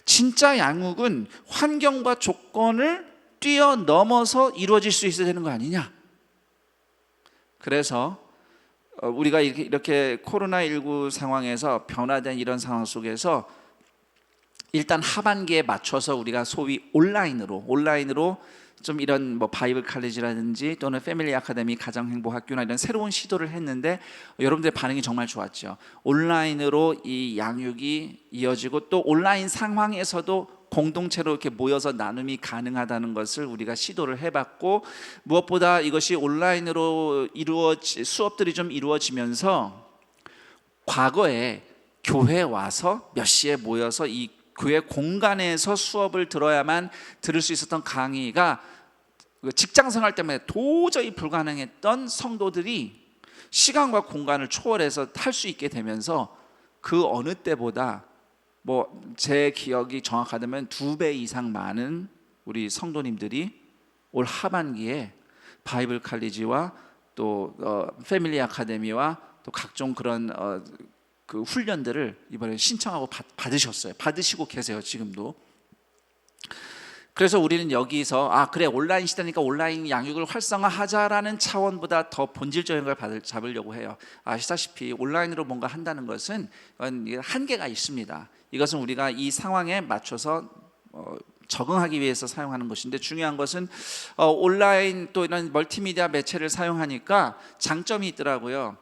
진짜 양육은 환경과 조건을 뛰어넘어서 이루어질 수 있어야 되는 거 아니냐? 그래서 우리가 이렇게 코로나19 상황에서 변화된 이런 상황 속에서 일단 하반기에 맞춰서 우리가 소위 온라인으로 좀 이런 뭐 바이블 칼리지라든지 또는 패밀리 아카데미 가정행복학교나 이런 새로운 시도를 했는데 여러분들의 반응이 정말 좋았죠. 온라인으로 이 양육이 이어지고 또 온라인 상황에서도 공동체로 이렇게 모여서 나눔이 가능하다는 것을 우리가 시도를 해봤고, 무엇보다 이것이 온라인으로 수업들이 좀 이루어지면서 과거에 교회 와서 몇 시에 모여서 이 교회 공간에서 수업을 들어야만 들을 수 있었던 강의가 직장생활 때문에 도저히 불가능했던 성도들이 시간과 공간을 초월해서 할 수 있게 되면서 그 어느 때보다 뭐 제 기억이 정확하다면 2배 이상 많은 우리 성도님들이 올 하반기에 바이블 칼리지와 또 패밀리 아카데미와 또 각종 그런 그 훈련들을 이번에 신청하고 받으셨어요. 받으시고 계세요, 지금도. 그래서 우리는 여기서 그래, 온라인 시대니까 온라인 양육을 활성화하자라는 차원보다 더 본질적인 걸 잡으려고 해요. 아시다시피 온라인으로 뭔가 한다는 것은 한계가 있습니다. 이것은 우리가 이 상황에 맞춰서 적응하기 위해서 사용하는 것인데, 중요한 것은 온라인 또 이런 멀티미디어 매체를 사용하니까 장점이 있더라고요.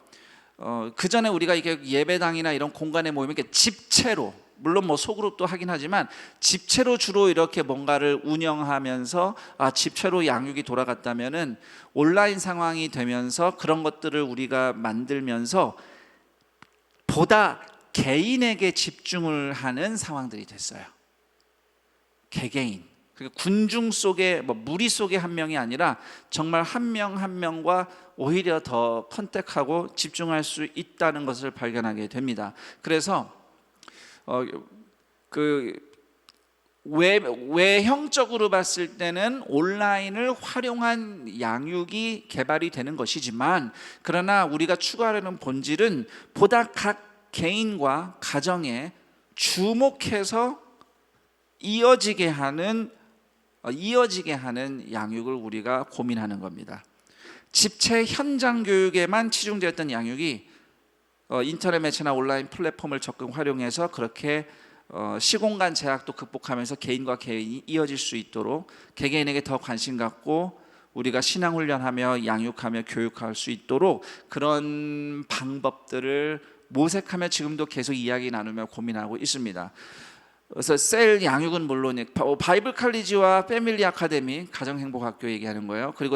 그 전에 우리가 이게 예배당이나 이런 공간에 모이면 이렇게 집체로, 물론 뭐 소그룹도 하긴 하지만 집체로 주로 이렇게 뭔가를 운영하면서 집체로 양육이 돌아갔다면은 온라인 상황이 되면서 그런 것들을 우리가 만들면서 보다 개인에게 집중을 하는 상황들이 됐어요. 개개인. 그러니까 군중 속에 뭐 무리 속에 한 명이 아니라 정말 한 명 한 명과 오히려 더 컨택하고 집중할 수 있다는 것을 발견하게 됩니다. 그래서 외형적으로 봤을 때는 온라인을 활용한 양육이 개발이 되는 것이지만, 그러나 우리가 추구하려는 본질은 보다 각 개인과 가정에 주목해서 이어지게 하는 양육을 우리가 고민하는 겁니다. 집체 현장 교육에만 치중되었던 양육이 인터넷 매체나 온라인 플랫폼을 적극 활용해서 그렇게 시공간 제약도 극복하면서 개인과 개인이 이어질 수 있도록 개개인에게 더 관심 갖고 우리가 신앙 훈련하며 양육하며 교육할 수 있도록 그런 방법들을 모색하며 지금도 계속 이야기 나누며 고민하고 있습니다. 그래서 셀 양육은 물론 바이블 칼리지와 패밀리 아카데미 가정행복학교 얘기하는 거예요. 그리고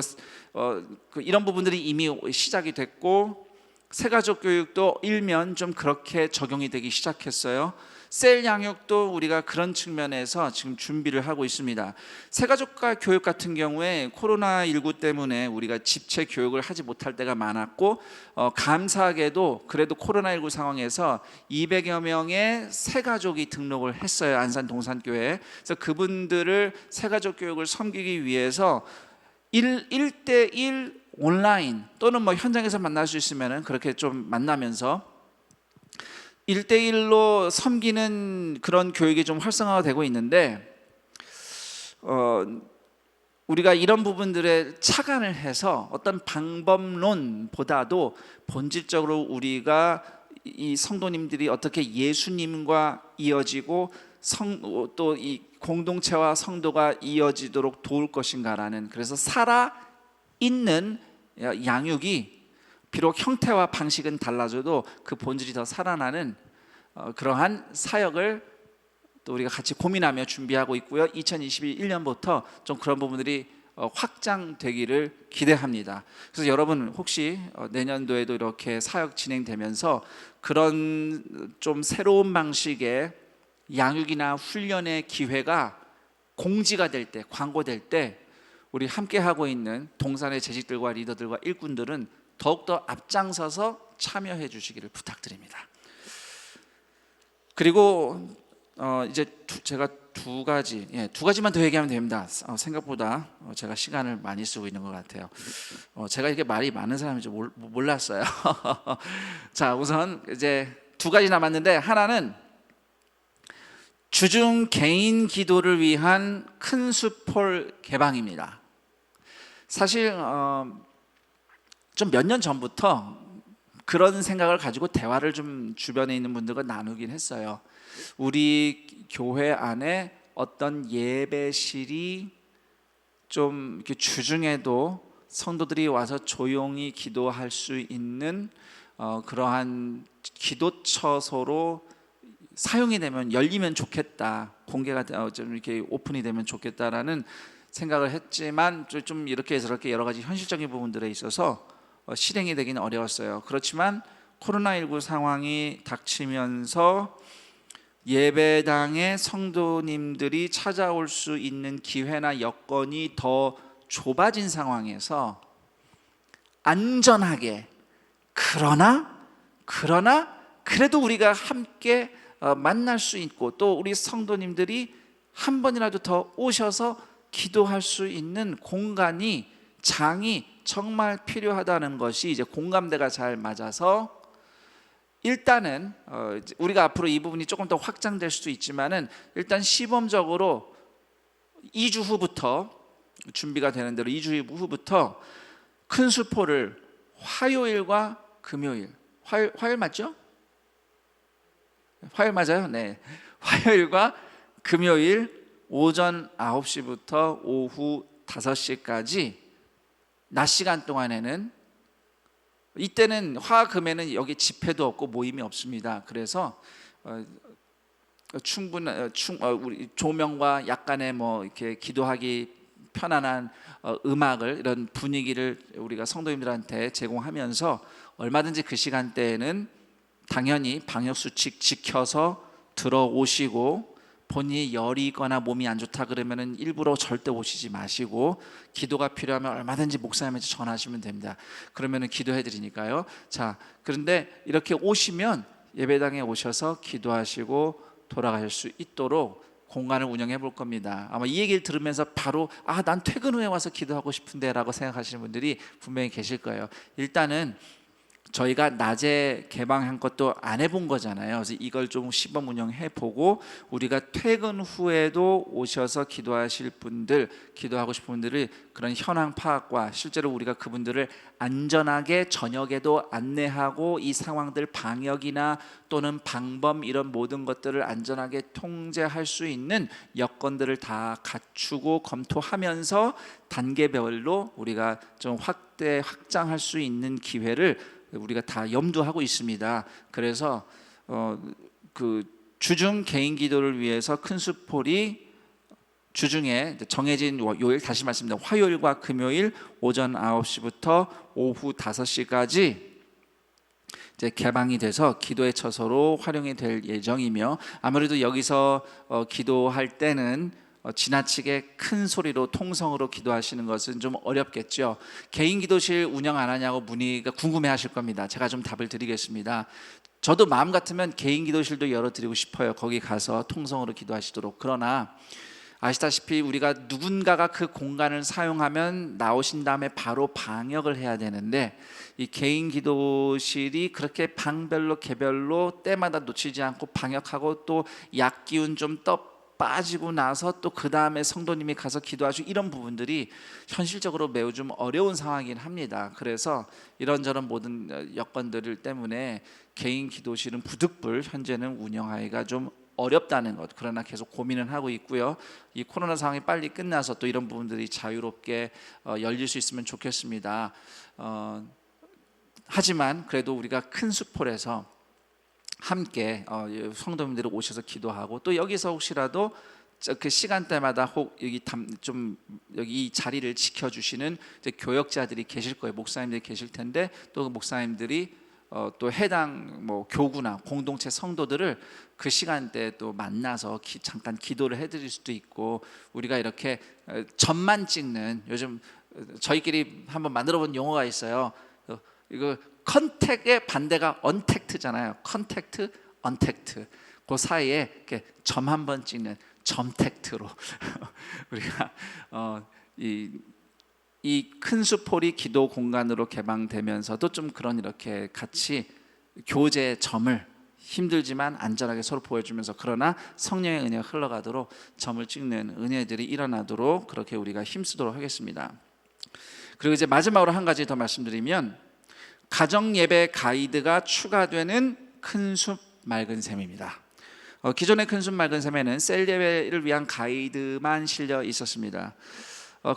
이런 부분들이 이미 시작이 됐고, 새가족 교육도 일면 좀 그렇게 적용이 되기 시작했어요. 셀 양육도 우리가 그런 측면에서 지금 준비를 하고 있습니다. 새가족과 교육 같은 경우에 코로나19 때문에 우리가 집체 교육을 하지 못할 때가 많았고 감사하게도 그래도 코로나19 상황에서 200여 명의 새가족이 등록을 했어요. 안산 동산교회에. 그래서 그분들을 새가족 교육을 섬기기 위해서 1대1 온라인 또는 뭐 현장에서 만날 수 있으면 그렇게 좀 만나면서 1대1로 섬기는 그런 교육이 좀 활성화가 되고 있는데 우리가 이런 부분들에 착안을 해서 어떤 방법론보다도 본질적으로 우리가 이 성도님들이 어떻게 예수님과 이어지고 또 이 공동체와 성도가 이어지도록 도울 것인가라는, 그래서 살아있는 양육이 비록 형태와 방식은 달라져도 그 본질이 더 살아나는 그러한 사역을 또 우리가 같이 고민하며 준비하고 있고요. 2021년부터 좀 그런 부분들이 확장되기를 기대합니다. 그래서 여러분 혹시 내년도에도 이렇게 사역 진행되면서 그런 좀 새로운 방식의 양육이나 훈련의 기회가 공지가 될 때, 광고될 때 우리 함께 하고 있는 동산의 재직들과 리더들과 일꾼들은 더욱더 앞장서서 참여해 주시기를 부탁드립니다. 그리고 이제 제가 두 가지만 더 얘기하면 됩니다. 생각보다 제가 시간을 많이 쓰고 있는 것 같아요. 제가 이렇게 말이 많은 사람인 줄 몰랐어요. 자, 우선 이제 두 가지 남았는데, 하나는 주중 개인 기도를 위한 큰 숲홀 개방입니다. 사실 좀 몇 년 전부터 그런 생각을 가지고 대화를 좀 주변에 있는 분들과 나누긴 했어요. 우리 교회 안에 어떤 예배실이 좀 이렇게 주중에도 성도들이 와서 조용히 기도할 수 있는 그러한 기도처소로 사용이 되면, 열리면 좋겠다, 공개가 좀 이렇게 오픈이 되면 좋겠다라는 생각을 했지만 좀 이렇게 저렇게 여러 가지 현실적인 부분들에 있어서 실행이 되기는 어려웠어요. 그렇지만 코로나19 상황이 닥치면서 예배당에 성도님들이 찾아올 수 있는 기회나 여건이 더 좁아진 상황에서 안전하게, 그러나 그래도 우리가 함께 만날 수 있고, 또 우리 성도님들이 한 번이라도 더 오셔서 기도할 수 있는 공간이, 장이 정말 필요하다는 것이 이제 공감대가 잘 맞아서, 일단은 우리가 앞으로 이 부분이 조금 더 확장될 수도 있지만은 일단 시범적으로 2주 후부터, 준비가 되는 대로 2주 후부터 큰 수포를 화요일과 금요일, 화요일 맞죠? 화요일 맞아요? 네. 화요일과 금요일 오전 9시부터 오후 5시까지 낮 시간 동안에는, 이때는 화금에는 여기 집회도 없고 모임이 없습니다. 그래서 우리 조명과 약간의 뭐 이렇게 기도하기 편안한 음악을, 이런 분위기를 우리가 성도님들한테 제공하면서 얼마든지 그 시간대에는 당연히 방역 수칙 지켜서 들어오시고, 본인이 열이 있거나 몸이 안 좋다 그러면은 일부러 절대 오시지 마시고, 기도가 필요하면 얼마든지 목사님한테 전하시면 됩니다. 그러면은 기도해 드리니까요. 자, 그런데 이렇게 오시면 예배당에 오셔서 기도하시고 돌아가실 수 있도록 공간을 운영해 볼 겁니다. 아마 이 얘기를 들으면서 바로 난 퇴근 후에 와서 기도하고 싶은데 라고 생각하시는 분들이 분명히 계실 거예요. 일단은 저희가 낮에 개방한 것도 안 해본 거잖아요. 그래서 이걸 좀 시범 운영해 보고, 우리가 퇴근 후에도 오셔서 기도하실 분들, 기도하고 싶은 분들을 그런 현황 파악과 실제로 우리가 그분들을 안전하게 저녁에도 안내하고, 이 상황들 방역이나 또는 방범 이런 모든 것들을 안전하게 통제할 수 있는 여건들을 다 갖추고 검토하면서 단계별로 우리가 좀 확장할 수 있는 기회를 우리가 다 염두하고 있습니다. 그래서 그 주중 개인 기도를 위해서 큰 수폴이 주중에 정해진 요일, 다시 말씀드립니다. 화요일과 금요일 오전 9시부터 오후 5시까지 이제 개방이 돼서 기도의 처소로 활용이 될 예정이며, 아무래도 여기서 기도할 때는 지나치게 큰 소리로 통성으로 기도하시는 것은 좀 어렵겠죠. 개인 기도실 운영 안 하냐고 문의가 궁금해하실 겁니다. 제가 좀 답을 드리겠습니다. 저도 마음 같으면 개인 기도실도 열어드리고 싶어요. 거기 가서 통성으로 기도하시도록. 그러나 아시다시피 우리가 누군가가 그 공간을 사용하면 나오신 다음에 바로 방역을 해야 되는데, 이 개인 기도실이 그렇게 방별로 개별로 때마다 놓치지 않고 방역하고 또 약 기운 좀 빠지고 나서 또 그 다음에 성도님이 가서 기도하시고, 이런 부분들이 현실적으로 매우 좀 어려운 상황이긴 합니다. 그래서 이런저런 모든 여건들 때문에 개인 기도실은 부득불 현재는 운영하기가 좀 어렵다는 것, 그러나 계속 고민은 하고 있고요. 이 코로나 상황이 빨리 끝나서 또 이런 부분들이 자유롭게 열릴 수 있으면 좋겠습니다. 하지만 그래도 우리가 큰 숲홀에서 함께 성도님들이 오셔서 기도하고, 또 여기서 혹시라도 그 시간대마다 혹 여기 여기 이 자리를 지켜주시는 이제 교역자들이 계실 거예요. 목사님들이 계실 텐데, 또 목사님들이 또 해당 교구나 공동체 성도들을 그 시간대에 또 만나서 잠깐 기도를 해드릴 수도 있고, 우리가 이렇게 점만 찍는, 요즘 저희끼리 한번 만들어본 용어가 있어요. 이거 컨택의 반대가 언택트잖아요. 컨택트, 언택트. 그 사이에 이렇게 점 한 번 찍는 점택트로 우리가 이 큰 숲홀이 기도 공간으로 개방되면서도 좀 그런 이렇게 같이 교제의 점을 힘들지만 안전하게 서로 보여주면서, 그러나 성령의 은혜가 흘러가도록 점을 찍는 은혜들이 일어나도록 그렇게 우리가 힘쓰도록 하겠습니다. 그리고 이제 마지막으로 한 가지 더 말씀드리면, 가정 예배 가이드가 추가되는 큰 숲 맑은 샘입니다. 기존의 큰 숲 맑은 샘에는 셀 예배를 위한 가이드만 실려 있었습니다.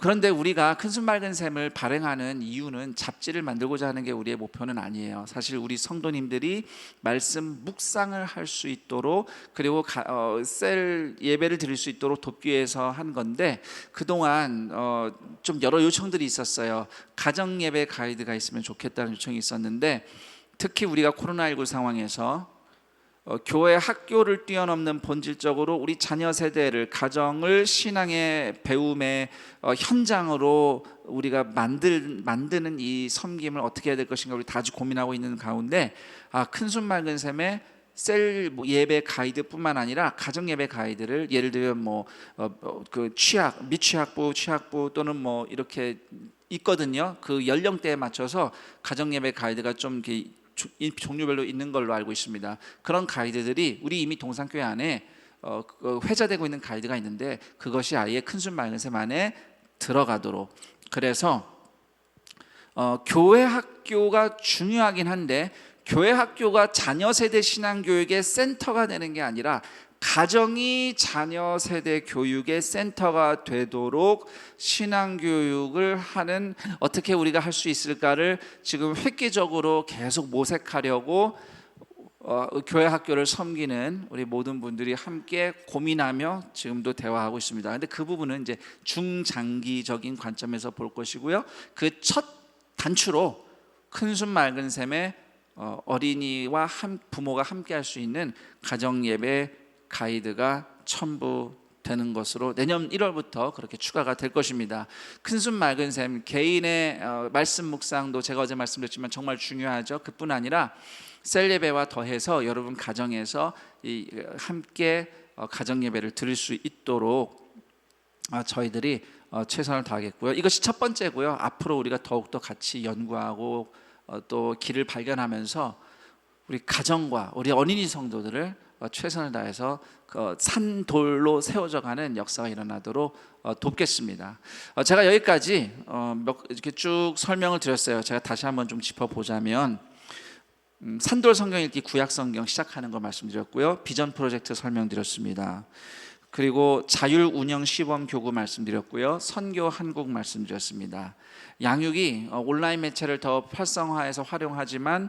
그런데 우리가 큰 숲 맑은 샘을 발행하는 이유는 잡지를 만들고자 하는 게 우리의 목표는 아니에요. 사실 우리 성도님들이 말씀 묵상을 할 수 있도록, 그리고 셀 예배를 드릴 수 있도록 돕기 위해서 한 건데, 그동안 좀 여러 요청들이 있었어요. 가정 예배 가이드가 있으면 좋겠다는 요청이 있었는데, 특히 우리가 코로나19 상황에서 교회 학교를 뛰어넘는 본질적으로 우리 자녀 세대를, 가정을 신앙의 배움의 현장으로 우리가 만드는 이 섬김을 어떻게 해야 될 것인가, 우리 다 고민하고 있는 가운데, 큰 숲 맑은 샘에 셀 예배 가이드뿐만 아니라 가정 예배 가이드를, 예를 들면 그 미취학부, 취학부 또는 이렇게 있거든요. 그 연령대에 맞춰서 가정 예배 가이드가 좀 이렇게 종류별로 있는 걸로 알고 있습니다. 그런 가이드들이 우리 이미 동산교회 안에 회자되고 있는 가이드가 있는데, 그것이 아예 큰 숲 맑은 샘 안에 들어가도록. 그래서 교회 학교가 중요하긴 한데, 교회 학교가 자녀 세대 신앙 교육의 센터가 되는 게 아니라 가정이 자녀 세대 교육의 센터가 되도록 신앙 교육을 하는, 어떻게 우리가 할 수 있을까를 지금 획기적으로 계속 모색하려고 교회 학교를 섬기는 우리 모든 분들이 함께 고민하며 지금도 대화하고 있습니다. 그런데 그 부분은 이제 중장기적인 관점에서 볼 것이고요. 그 첫 단추로 큰 숲 맑은 샘에 어린이와 부모가 함께 할 수 있는 가정 예배 가이드가 첨부되는 것으로 내년 1월부터 그렇게 추가가 될 것입니다. 큰 숲 맑은 샘, 개인의 말씀 묵상도 제가 어제 말씀드렸지만 정말 중요하죠. 그뿐 아니라 셀 예배와 더해서 여러분 가정에서 함께 가정 예배를 드릴 수 있도록 저희들이 최선을 다하겠고요. 이것이 첫 번째고요. 앞으로 우리가 더욱더 같이 연구하고 또 길을 발견하면서 우리 가정과 우리 어린이 성도들을 최선을 다해서 산돌로 세워져가는 역사가 일어나도록 돕겠습니다. 제가 여기까지 이렇게 쭉 설명을 드렸어요. 제가 다시 한번 좀 짚어보자면, 산돌 성경 읽기 구약 성경 시작하는 거 말씀드렸고요. 비전 프로젝트 설명드렸습니다. 그리고 자율 운영 시범 교구 말씀드렸고요. 선교 한국 말씀드렸습니다. 양육이 온라인 매체를 더 활성화해서 활용하지만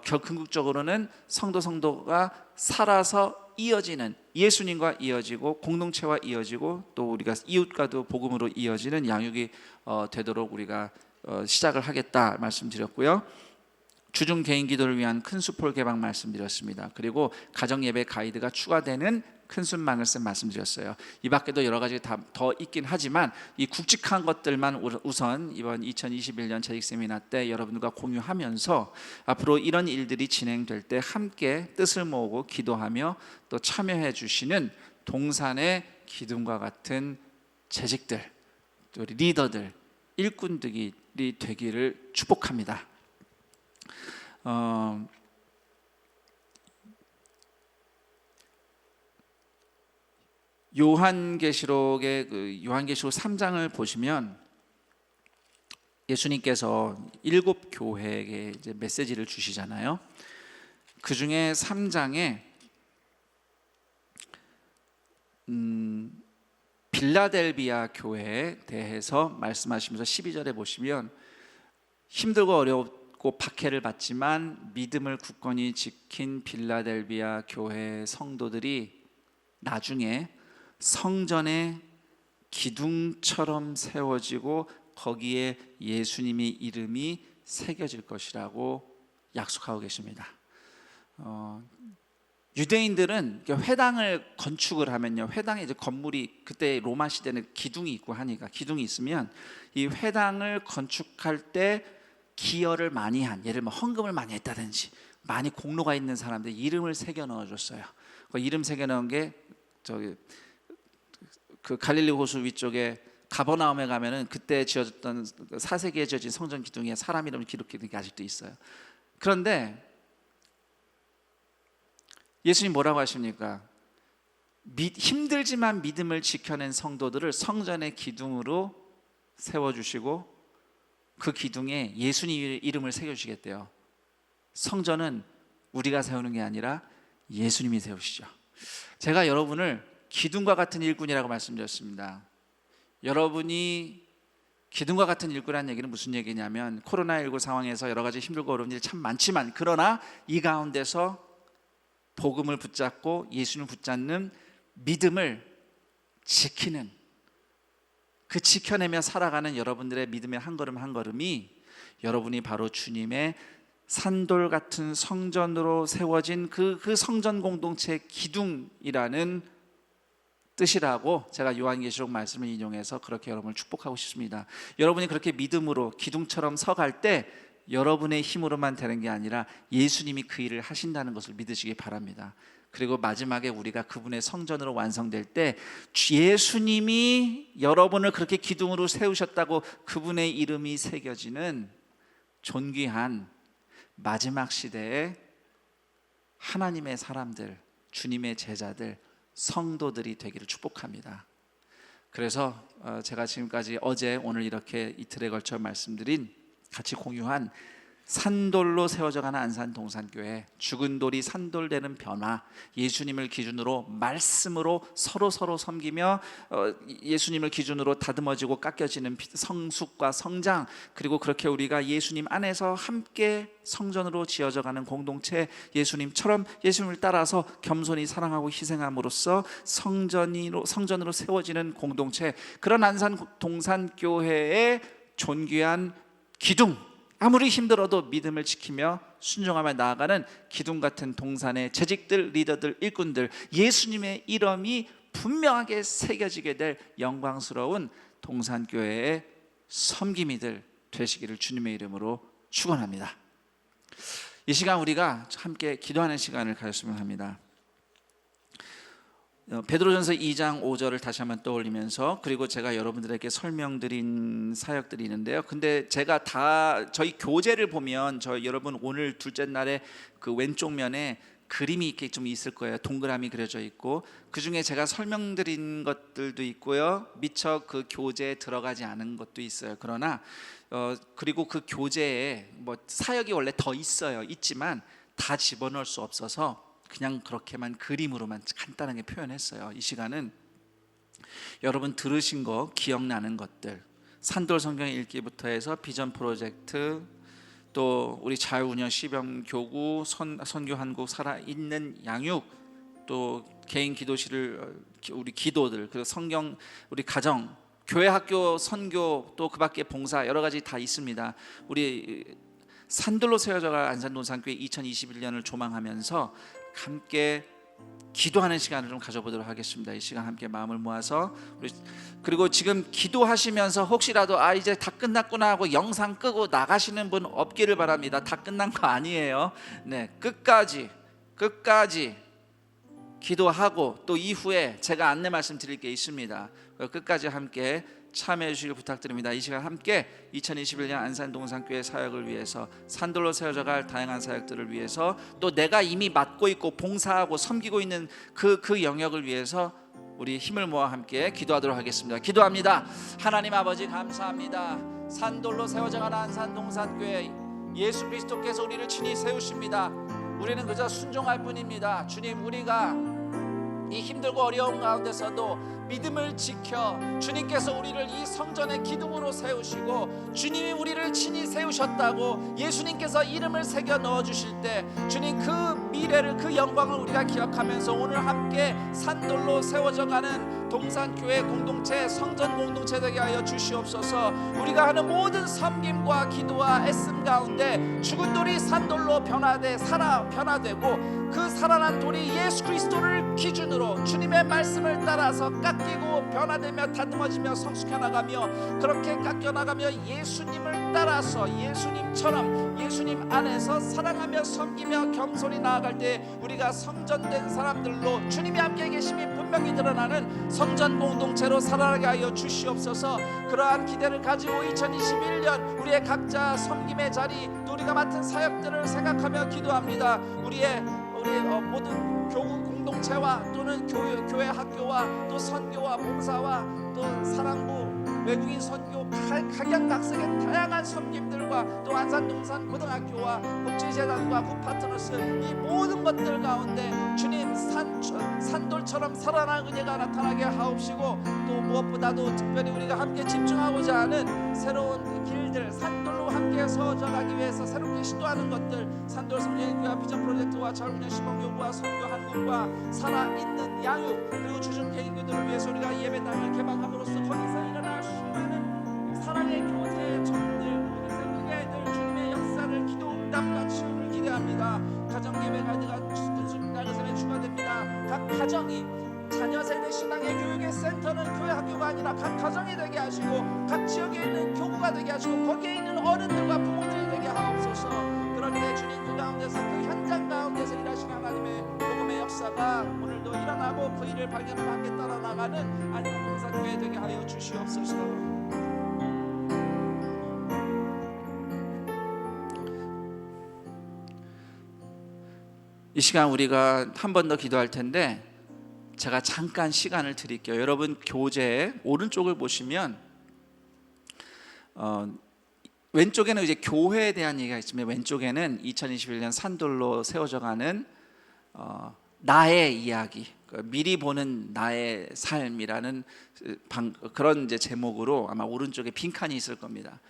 궁극적으로는 성도가 살아서 이어지는, 예수님과 이어지고 공동체와 이어지고 또 우리가 이웃과도 복음으로 이어지는 양육이 되도록 우리가 시작을 하겠다 말씀드렸고요. 주중 개인 기도를 위한 큰숲홀 개방 말씀드렸습니다. 그리고 가정 예배 가이드가 추가되는 큰숲 망을쌤 말씀드렸어요. 이 밖에도 여러 가지 더 있긴 하지만 이 굵직한 것들만 우선 이번 2021년 재직 세미나 때 여러분들과 공유하면서 앞으로 이런 일들이 진행될 때 함께 뜻을 모으고 기도하며 또 참여해 주시는 동산의 기둥과 같은 재직들, 또 우리 리더들, 일꾼들이 되기를 축복합니다. 요한계시록의 요한계시록 3장을 보시면 예수님께서 7 교회에게 이제 메시지를 주시잖아요. 그 중에 3장에 빌라델비아 교회에 대해서 말씀하시면서 12절에 보시면 힘들고 어렵고 박해를 받지만 믿음을 굳건히 지킨 빌라델비아 교회 성도들이 나중에 성전의 기둥처럼 세워지고 거기에 예수님의 이름이 새겨질 것이라고 약속하고 계십니다. 유대인들은 회당을 건축을 하면요, 회당에 이제 건물이 그때 로마 시대는 기둥이 있고 하니까 기둥이 있으면 이 회당을 건축할 때 기여를 많이 한, 예를 들면 헌금을 많이 했다든지 많이 공로가 있는 사람들 이름을 새겨 넣어줬어요. 그 이름 새겨 넣은 게 저기 그 갈릴리 호수 위쪽에 가버나움에 가면은 그때 지어졌던 4세기에 지어진 성전 기둥에 사람 이름을 기록된 게 아직도 있어요. 그런데 예수님 뭐라고 하십니까? 힘들지만 믿음을 지켜낸 성도들을 성전의 기둥으로 세워주시고 그 기둥에 예수님 이름을 새겨주시겠대요. 성전은 우리가 세우는 게 아니라 예수님이 세우시죠. 제가 여러분을 기둥과 같은 일꾼이라고 말씀드렸습니다. 여러분이 기둥과 같은 일꾼이라는 얘기는 무슨 얘기냐면 코로나19 상황에서 여러 가지 힘들고 어려운 일이 참 많지만 그러나 이 가운데서 복음을 붙잡고 예수님을 붙잡는 믿음을 지키는, 그 지켜내며 살아가는 여러분들의 믿음의 한 걸음 한 걸음이 여러분이 바로 주님의 산돌 같은 성전으로 세워진 그 성전 공동체의 기둥이라는 뜻이라고 제가 요한계시록 말씀을 인용해서 그렇게 여러분을 축복하고 싶습니다. 여러분이 그렇게 믿음으로 기둥처럼 서갈 때 여러분의 힘으로만 되는 게 아니라 예수님이 그 일을 하신다는 것을 믿으시기 바랍니다. 그리고 마지막에 우리가 그분의 성전으로 완성될 때 예수님이 여러분을 그렇게 기둥으로 세우셨다고 그분의 이름이 새겨지는 존귀한 마지막 시대에 하나님의 사람들, 주님의 제자들, 성도들이 되기를 축복합니다. 그래서 제가 지금까지 어제 오늘 이렇게 이틀에 걸쳐 말씀드린 같이 공유한 산돌로 세워져가는 안산 동산교회, 죽은 돌이 산돌되는 변화, 예수님을 기준으로 말씀으로 서로 섬기며 예수님을 기준으로 다듬어지고 깎여지는 성숙과 성장, 그리고 그렇게 우리가 예수님 안에서 함께 성전으로 지어져가는 공동체, 예수님처럼 예수님을 따라서 겸손히 사랑하고 희생함으로써 성전으로 세워지는 공동체, 그런 안산 동산교회의 존귀한 기둥, 아무리 힘들어도 믿음을 지키며 순종하며 나아가는 기둥 같은 동산의 재직들, 리더들, 일꾼들, 예수님의 이름이 분명하게 새겨지게 될 영광스러운 동산교회의 섬김이들 되시기를 주님의 이름으로 축원합니다. 이 시간 우리가 함께 기도하는 시간을 가졌으면 합니다. 베드로전서 2장 5절을 다시 한번 떠올리면서, 그리고 제가 여러분들에게 설명드린 사역들이 있는데요. 근데 제가 다 저희 교재를 보면 여러분 오늘 둘째 날에 그 왼쪽 면에 그림이 이렇게 좀 있을 거예요. 동그라미 그려져 있고, 그 중에 제가 설명드린 것들도 있고요. 미처 그 교재에 들어가지 않은 것도 있어요. 그러나 그리고 그 교재에 뭐 사역이 원래 더 있지만 다 집어넣을 수 없어서 그냥 그렇게만 그림으로만 간단하게 표현했어요. 이 시간은 여러분 들으신 거, 기억나는 것들, 산돌 성경 읽기부터 해서 비전 프로젝트, 또 우리 자유운영 시범 교구, 선교 한국 살아있는 양육, 또 개인 기도실을 우리 기도들, 그리고 성경 우리 가정, 교회 학교 선교, 또 그 밖에 봉사 여러 가지 다 있습니다. 우리 산돌로 세워져갈 안산동산교회 2021년을 조망하면서 함께 기도하는 시간을 좀 가져보도록 하겠습니다. 이 시간 함께 마음을 모아서 그리고 지금 기도하시면서 혹시라도 이제 다 끝났구나 하고 영상 끄고 나가시는 분 없기를 바랍니다. 다 끝난 거 아니에요. 네, 끝까지 기도하고 또 이후에 제가 안내 말씀드릴 게 있습니다. 끝까지 함께 참여해 주시길 부탁드립니다. 이 시간 함께 2021년 안산동산교회 사역을 위해서 산돌로 세워져갈 다양한 사역들을 위해서 또 내가 이미 맡고 있고 봉사하고 섬기고 있는 그 영역을 위해서 우리 힘을 모아 함께 기도하도록 하겠습니다. 기도합니다. 하나님 아버지 감사합니다. 산돌로 세워져가는 안산동산교회 예수 그리스도께서 우리를 친히 세우십니다. 우리는 그저 순종할 뿐입니다. 주님, 우리가 이 힘들고 어려운 가운데서도 믿음을 지켜 주님께서 우리를 이 성전의 기둥으로 세우시고 주님이 우리를 친히 세우셨다고 예수님께서 이름을 새겨 넣어주실 때 주님, 그 미래를, 그 영광을 우리가 기억하면서 오늘 함께 산돌로 세워져가는 동산교회 공동체, 성전 공동체 되게 하여 주시옵소서. 우리가 하는 모든 섬김과 기도와 애씀 가운데 죽은 돌이 산돌로 변화되고 그 살아난 돌이 예수 그리스도를 기준으로 주님의 말씀을 따라서 깎이고 변화되며 다듬어지며 성숙해 나가며 그렇게 깎여 나가며 예수님을 따라서 예수님처럼 예수님 안에서 사랑하며 섬기며 겸손히 나아갈 때 우리가 성전된 사람들로 주님이 함께 계심이 분명히 드러나는 성전 공동체로 살아가게 하여 주시옵소서. 그러한 기대를 가지고 2021년 우리의 각자 섬김의 자리, 또 우리가 맡은 사역들을 생각하며 기도합니다. 우리의 모든 교구 공동체와 또는 교회 학교와 또 선교와 봉사와 또 사랑부 외국인 선교 각양각색의 다양한 섬김들과 또 안산동산 고등학교와 복지재단과 굿파트너스 이 모든 것들 가운데 주님 산돌처럼 살아난 은혜가 나타나게 하옵시고 또 무엇보다도 특별히 우리가 함께 집중하고자 하는 새로운 길들 산돌로 함께 서져가기 위해서 새롭게 시도하는 것들 산돌 성령교회 비전 프로젝트와 젊은이 시범교구와 선교 한국과 살아있는 양육 그리고 주중 개인교들을 위해서 우리가 예배당을 개방함으로써 거기서 일어날 수많은 사랑의 교제의 정들 모든 새벽의 아이들 주님의 역사를 기도 응답과 치유를 기대합니다. 가정 예배 가이드가 나그선에 추가됩니다. 각 가정이 자녀 세대 신앙의 교육의 센터는 교회 학교가 아니라 각 가정이 되게 하시고 각 지역에 있는 교구가 되게 하시고 거기에 있는 어른들과 부모들이 되게 하옵소서. 그럴 때 주님 그 가운데서 그 현장 가운데서 일하시는 하나님의 복음의 역사가 오늘도 일어나고 그 일을 발견하며 함께 따라 나가는 안산동산교회 되게 하여 주시옵소서. 이 시간 우리가 한 번 더 기도할 텐데 제가 잠깐 시간을 드릴게요. 여러분 교재 오른쪽을 보시면 왼쪽에는 이제 교회에 대한 얘기가 있으면 왼쪽에는 2021년 산돌로 세워져가는 나의 이야기, 미리 보는 나의 삶이라는 그런 이제 제목으로 아마 오른쪽에 빈칸이 있을 겁니다.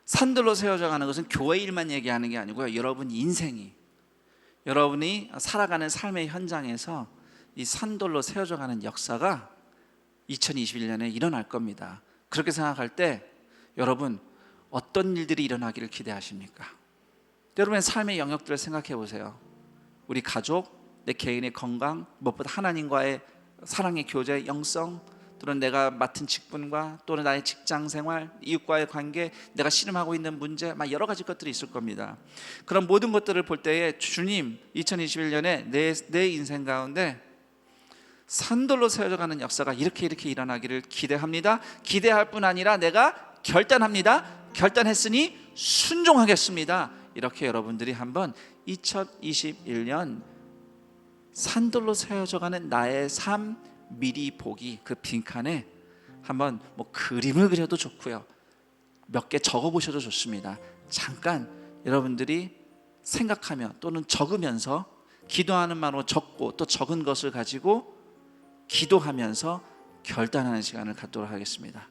산돌로 세워져가는 것은 교회 일만 얘기하는 게 아니고요. 여러분 인생이 여러분이 살아가는 삶의 현장에서 이 산돌로 세워져가는 역사가 2021년에 일어날 겁니다. 그렇게 생각할 때 여러분 어떤 일들이 일어나기를 기대하십니까? 여러분의 삶의 영역들을 생각해 보세요. 우리 가족, 내 개인의 건강, 무엇보다 하나님과의 사랑의 교제, 영성, 또는 내가 맡은 직분과 또는 나의 직장 생활, 이웃과의 관계, 내가 씨름하고 있는 문제, 막 여러 가지 것들이 있을 겁니다. 그런 모든 것들을 볼 때에 주님 2021년에 내 인생 가운데 산돌로 세워져가는 역사가 이렇게 일어나기를 기대합니다. 기대할 뿐 아니라 내가 결단합니다. 결단했으니 순종하겠습니다. 이렇게 여러분들이 한번 2021년 산돌로 세워져가는 나의 삶 미리 보기 그 빈칸에 한번 뭐 그림을 그려도 좋고요. 몇 개 적어 보셔도 좋습니다. 잠깐 여러분들이 생각하며 또는 적으면서 기도하는 마음으로 적고 또 적은 것을 가지고 기도하면서 결단하는 시간을 갖도록 하겠습니다.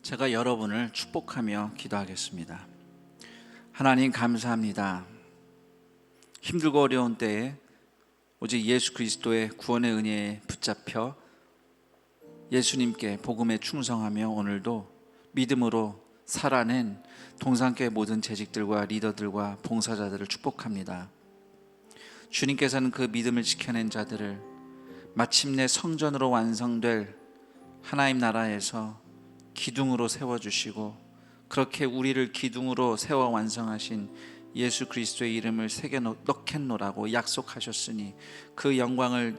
제가 여러분을 축복하며 기도하겠습니다. 하나님 감사합니다. 힘들고 어려운 때에 오직 예수 그리스도의 구원의 은혜에 붙잡혀 예수님께 복음에 충성하며 오늘도 믿음으로 살아낸 동산교회 모든 재직들과 리더들과 봉사자들을 축복합니다. 주님께서는 그 믿음을 지켜낸 자들을 마침내 성전으로 완성될 하나님 나라에서 기둥으로 세워주시고, 그렇게 우리를 기둥으로 세워 완성하신 예수 그리스도의 이름을 새겨 넣겠노라고 약속하셨으니 그 영광을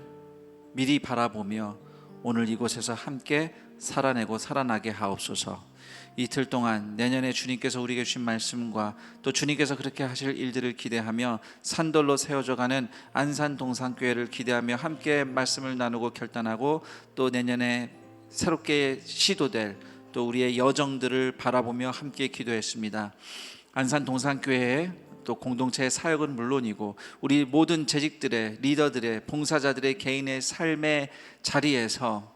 미리 바라보며 오늘 이곳에서 함께 살아내고 살아나게 하옵소서. 이틀 동안 내년에 주님께서 우리에게 주신 말씀과 또 주님께서 그렇게 하실 일들을 기대하며 산돌로 세워져가는 안산 동산교회를 기대하며 함께 말씀을 나누고 결단하고, 또 내년에 새롭게 시도될 또 우리의 여정들을 바라보며 함께 기도했습니다. 안산 동산교회의 또 공동체의 사역은 물론이고 우리 모든 재직들의, 리더들의, 봉사자들의 개인의 삶의 자리에서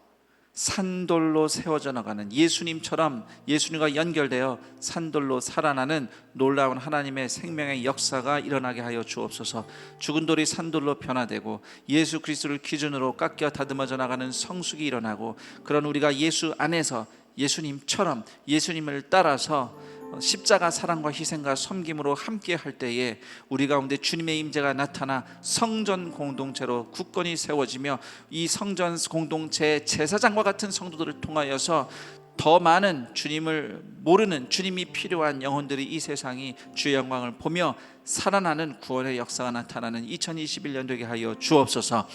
산돌로 세워져 나가는, 예수님처럼 예수님과 연결되어 산돌로 살아나는 놀라운 하나님의 생명의 역사가 일어나게 하여 주옵소서. 죽은 돌이 산돌로 변화되고 예수 그리스도를 기준으로 깎여 다듬어져 나가는 성숙이 일어나고, 그런 우리가 예수 안에서 예수님처럼 예수님을 따라서 십자가 사랑과 희생과 섬김으로 함께 할 때에 우리 가운데 주님의 임재가 나타나 성전 공동체로 굳건히 세워지며 이 성전 공동체의 제사장과 같은 성도들을 통하여서 더 많은 주님을 모르는, 주님이 필요한 영혼들이 이 세상이 주의 영광을 보며 살아나는 구원의 역사가 나타나는 2021년 되게 하여 주옵소서.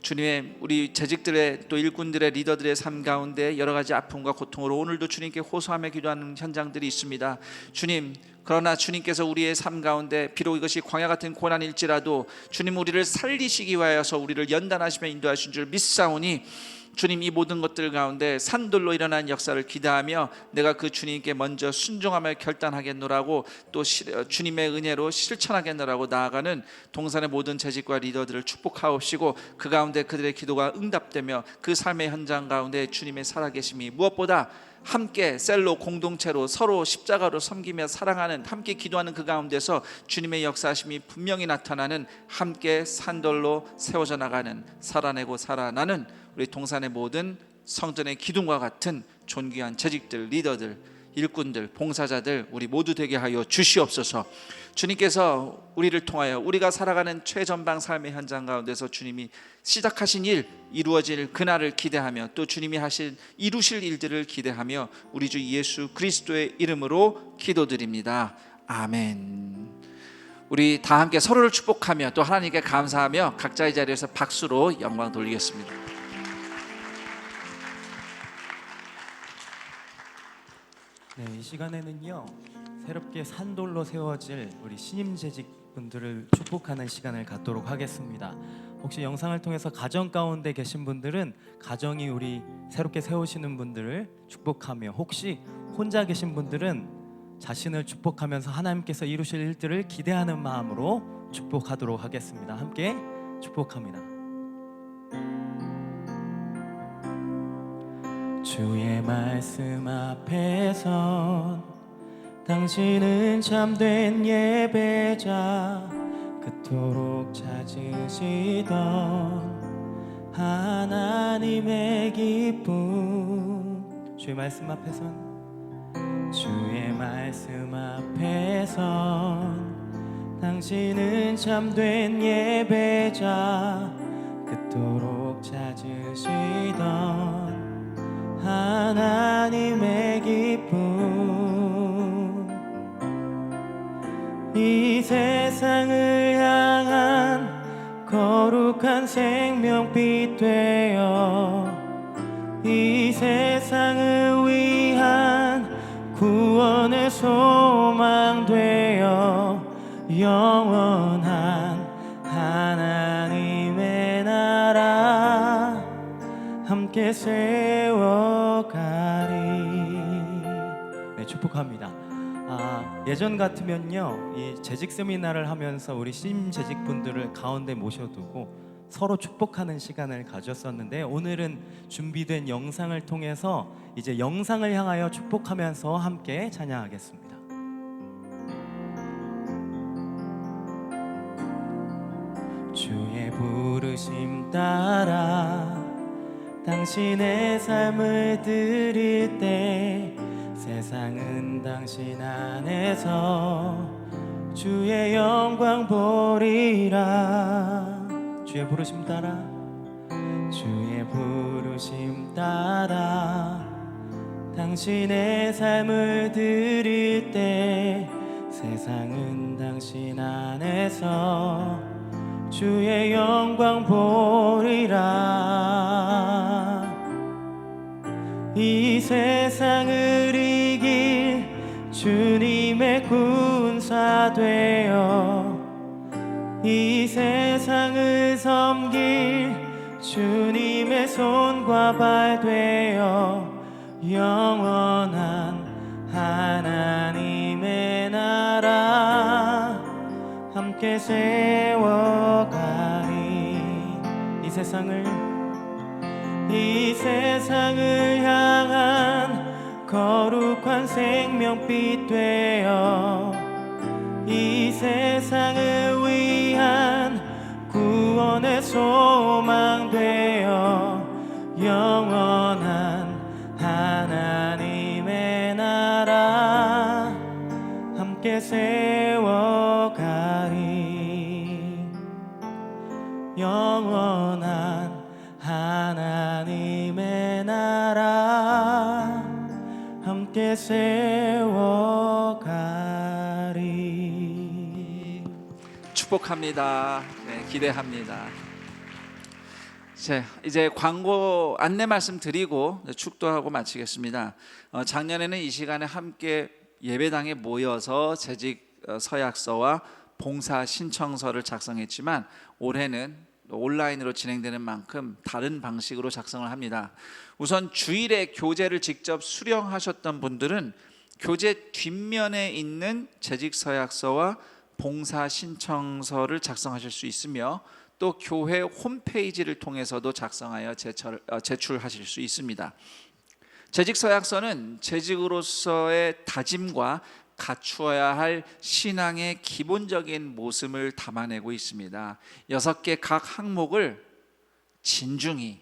주님의 우리 재직들의 또 일꾼들의 리더들의 삶 가운데 여러 가지 아픔과 고통으로 오늘도 주님께 호소하며 기도하는 현장들이 있습니다. 주님, 그러나 주님께서 우리의 삶 가운데 비록 이것이 광야 같은 고난일지라도 주님 우리를 살리시기 위하여서 우리를 연단하시며 인도하신 줄 믿사오니 주님, 이 모든 것들 가운데 산돌로 일어난 역사를 기대하며 내가 그 주님께 먼저 순종하며 결단하겠노라고, 또 주님의 은혜로 실천하겠노라고 나아가는 동산의 모든 재직과 리더들을 축복하옵시고, 그 가운데 그들의 기도가 응답되며 그 삶의 현장 가운데 주님의 살아계심이 무엇보다 함께 셀로 공동체로 서로 십자가로 섬기며 사랑하는, 함께 기도하는 그 가운데서 주님의 역사하심이 분명히 나타나는, 함께 산돌로 세워져 나가는, 살아내고 살아나는 우리 동산의 모든 성전의 기둥과 같은 존귀한 재직들, 리더들, 일꾼들, 봉사자들 우리 모두 되게 하여 주시옵소서. 주님께서 우리를 통하여 우리가 살아가는 최전방 삶의 현장 가운데서 주님이 시작하신 일 이루어질 그날을 기대하며 또 주님이 이루실 일들을 기대하며 우리 주 예수 그리스도의 이름으로 기도드립니다. 아멘. 우리 다 함께 서로를 축복하며 또 하나님께 감사하며 각자의 자리에서 박수로 영광 돌리겠습니다. 네, 이 시간에는요 새롭게 산돌로 세워질 우리 신임 재직분들을 축복하는 시간을 갖도록 하겠습니다. 혹시 영상을 통해서 가정 가운데 계신 분들은 가정이 우리 새롭게 세우시는 분들을 축복하며, 혹시 혼자 계신 분들은 자신을 축복하면서 하나님께서 이루실 일들을 기대하는 마음으로 축복하도록 하겠습니다. 함께 축복합니다. 주의 말씀 앞에선 당신은 참된 예배자, 그토록 찾으시던 하나님의 기쁨. 주의 말씀 앞에선, 주의 말씀 앞에선 당신은 참된 예배자, 그토록 찾으시던 하나님의 기쁨. 이 세상을 향한 거룩한 생명빛 되어 이 세상을 위한 구원의 소망 되어 영원한 하나님의 나라 함께 세워가리. 네, 축복합니다. 예전 같으면요 이 재직 세미나를 하면서 우리 신임 재직분들을 가운데 모셔두고 서로 축복하는 시간을 가졌었는데, 오늘은 준비된 영상을 통해서 이제 영상을 향하여 축복하면서 함께 찬양하겠습니다. 주의 부르심 따라 당신의 삶을 드릴 때 세상은 당신 안에서 주의 영광 보리라. 주의 부르심 따라, 주의 부르심 따라 당신의 삶을 드릴 때 세상은 당신 안에서 주의 영광 보리라. 이 세상을 이길 주님의 군사 되어 이 세상을 섬길 주님의 손과 발 되어 영원한 하나님의 나라 함께 세워가리. 이 세상을 향한 거룩한 생명빛 되어 이 세상을 위한 구원의 소망 되어 영원한 하나님의 나라 함께 세워가리. 영원한 하나님의 나라 함께 세워가리. 축복합니다. 네, 기대합니다. 이제 광고 안내 말씀 드리고 축도하고 마치겠습니다. 작년에는 이 시간에 함께 예배당에 모여서 재직 서약서와 봉사 신청서를 작성했지만 올해는 온라인으로 진행되는 만큼 다른 방식으로 작성을 합니다. 우선 주일에 교재를 직접 수령하셨던 분들은 교재 뒷면에 있는 재직 서약서와 봉사 신청서를 작성하실 수 있으며 또 교회 홈페이지를 통해서도 작성하여 제출하실 수 있습니다. 재직 서약서는 재직으로서의 다짐과 갖추어야 할 신앙의 기본적인 모습을 담아내고 있습니다. 6개 각 항목을 진중히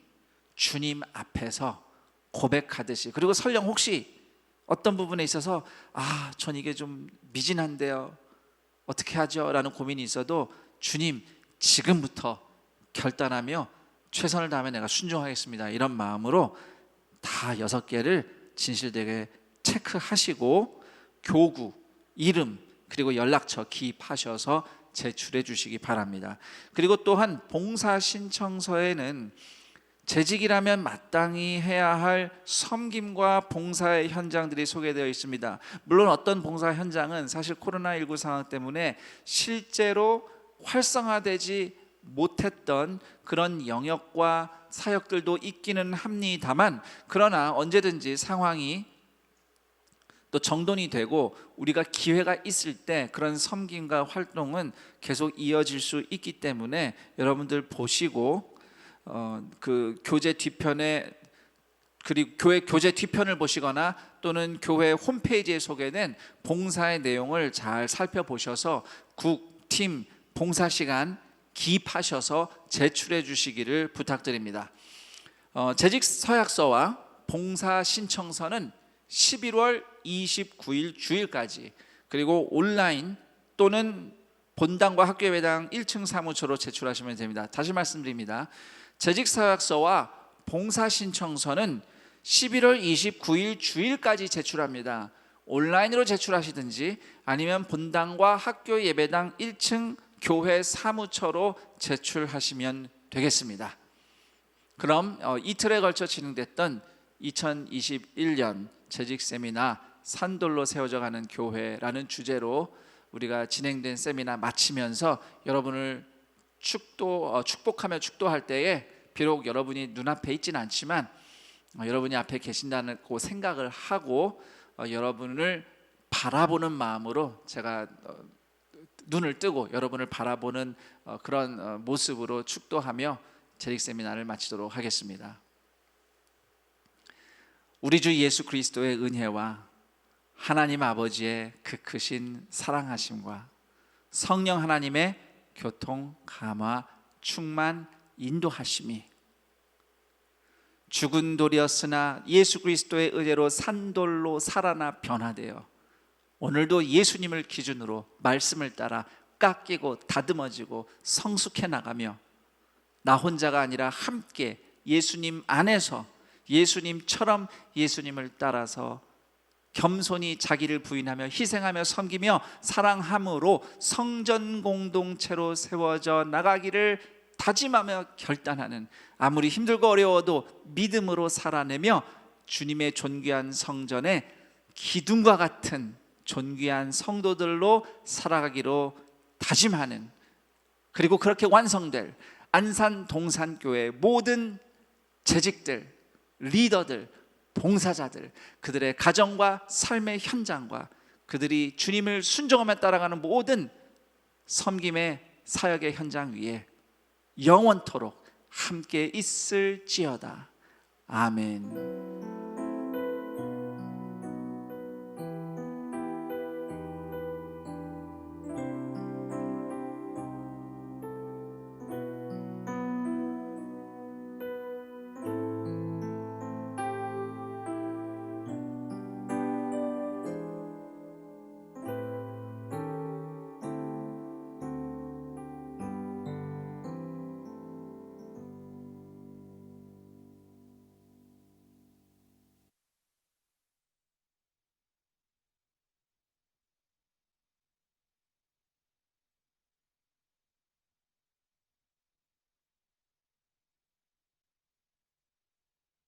주님 앞에서 고백하듯이, 그리고 설령 혹시 어떤 부분에 있어서 전 이게 좀 미진한데요, 어떻게 하죠? 라는 고민이 있어도 주님 지금부터 결단하며 최선을 다하며 내가 순종하겠습니다, 이런 마음으로 다 6개를 진실되게 체크하시고 교구, 이름, 그리고 연락처 기입하셔서 제출해 주시기 바랍니다. 그리고 또한 봉사 신청서에는 재직이라면 마땅히 해야 할 섬김과 봉사의 현장들이 소개되어 있습니다. 물론 어떤 봉사 현장은 사실 코로나19 상황 때문에 실제로 활성화되지 못했던 그런 영역과 사역들도 있기는 합니다만, 그러나 언제든지 상황이 또 정돈이 되고 우리가 기회가 있을 때 그런 섬김과 활동은 계속 이어질 수 있기 때문에 여러분들 보시고 그 교재 뒤편에, 그리고 교회 교재 뒤편을 보시거나 또는 교회 홈페이지에 소개된 봉사의 내용을 잘 살펴보셔서 국, 팀, 봉사 시간 기입하셔서 제출해 주시기를 부탁드립니다. 재직 서약서와 봉사 신청서는 11월 29일 주일까지, 그리고 온라인 또는 본당과 학교예배당 1층 사무처로 제출하시면 됩니다. 다시 말씀드립니다. 재직 서약서와 봉사 신청서는 11월 29일 주일까지 제출합니다. 온라인으로 제출하시든지 아니면 본당과 학교예배당 1층 교회 사무처로 제출하시면 되겠습니다. 그럼 이틀에 걸쳐 진행됐던 2021년 재직 세미나 산돌로 세워져 가는 교회라는 주제로 우리가 진행된 세미나 마치면서 여러분을 축복하며 축도할 때에 비록 여러분이 눈앞에 있지는 않지만 여러분이 앞에 계신다고 생각을 하고 여러분을 바라보는 마음으로 제가 눈을 뜨고 여러분을 바라보는 그런 모습으로 축도하며 재직 세미나를 마치도록 하겠습니다. 우리 주 예수 그리스도의 은혜와 하나님 아버지의 그 크신 사랑하심과 성령 하나님의 교통, 감화, 충만, 인도하심이 죽은 돌이었으나 예수 그리스도의 은혜로 산돌로 살아나 변화되어 오늘도 예수님을 기준으로 말씀을 따라 깎이고 다듬어지고 성숙해 나가며 나 혼자가 아니라 함께 예수님 안에서 예수님처럼 예수님을 따라서 겸손히 자기를 부인하며 희생하며 섬기며 사랑함으로 성전 공동체로 세워져 나가기를 다짐하며 결단하는, 아무리 힘들고 어려워도 믿음으로 살아내며 주님의 존귀한 성전에 기둥과 같은 존귀한 성도들로 살아가기로 다짐하는, 그리고 그렇게 완성될 안산 동산교회 모든 재직들, 리더들, 봉사자들, 그들의 가정과 삶의 현장과 그들이 주님을 순종하며 따라가는 모든 섬김의 사역의 현장 위에 영원토록 함께 있을지어다. 아멘.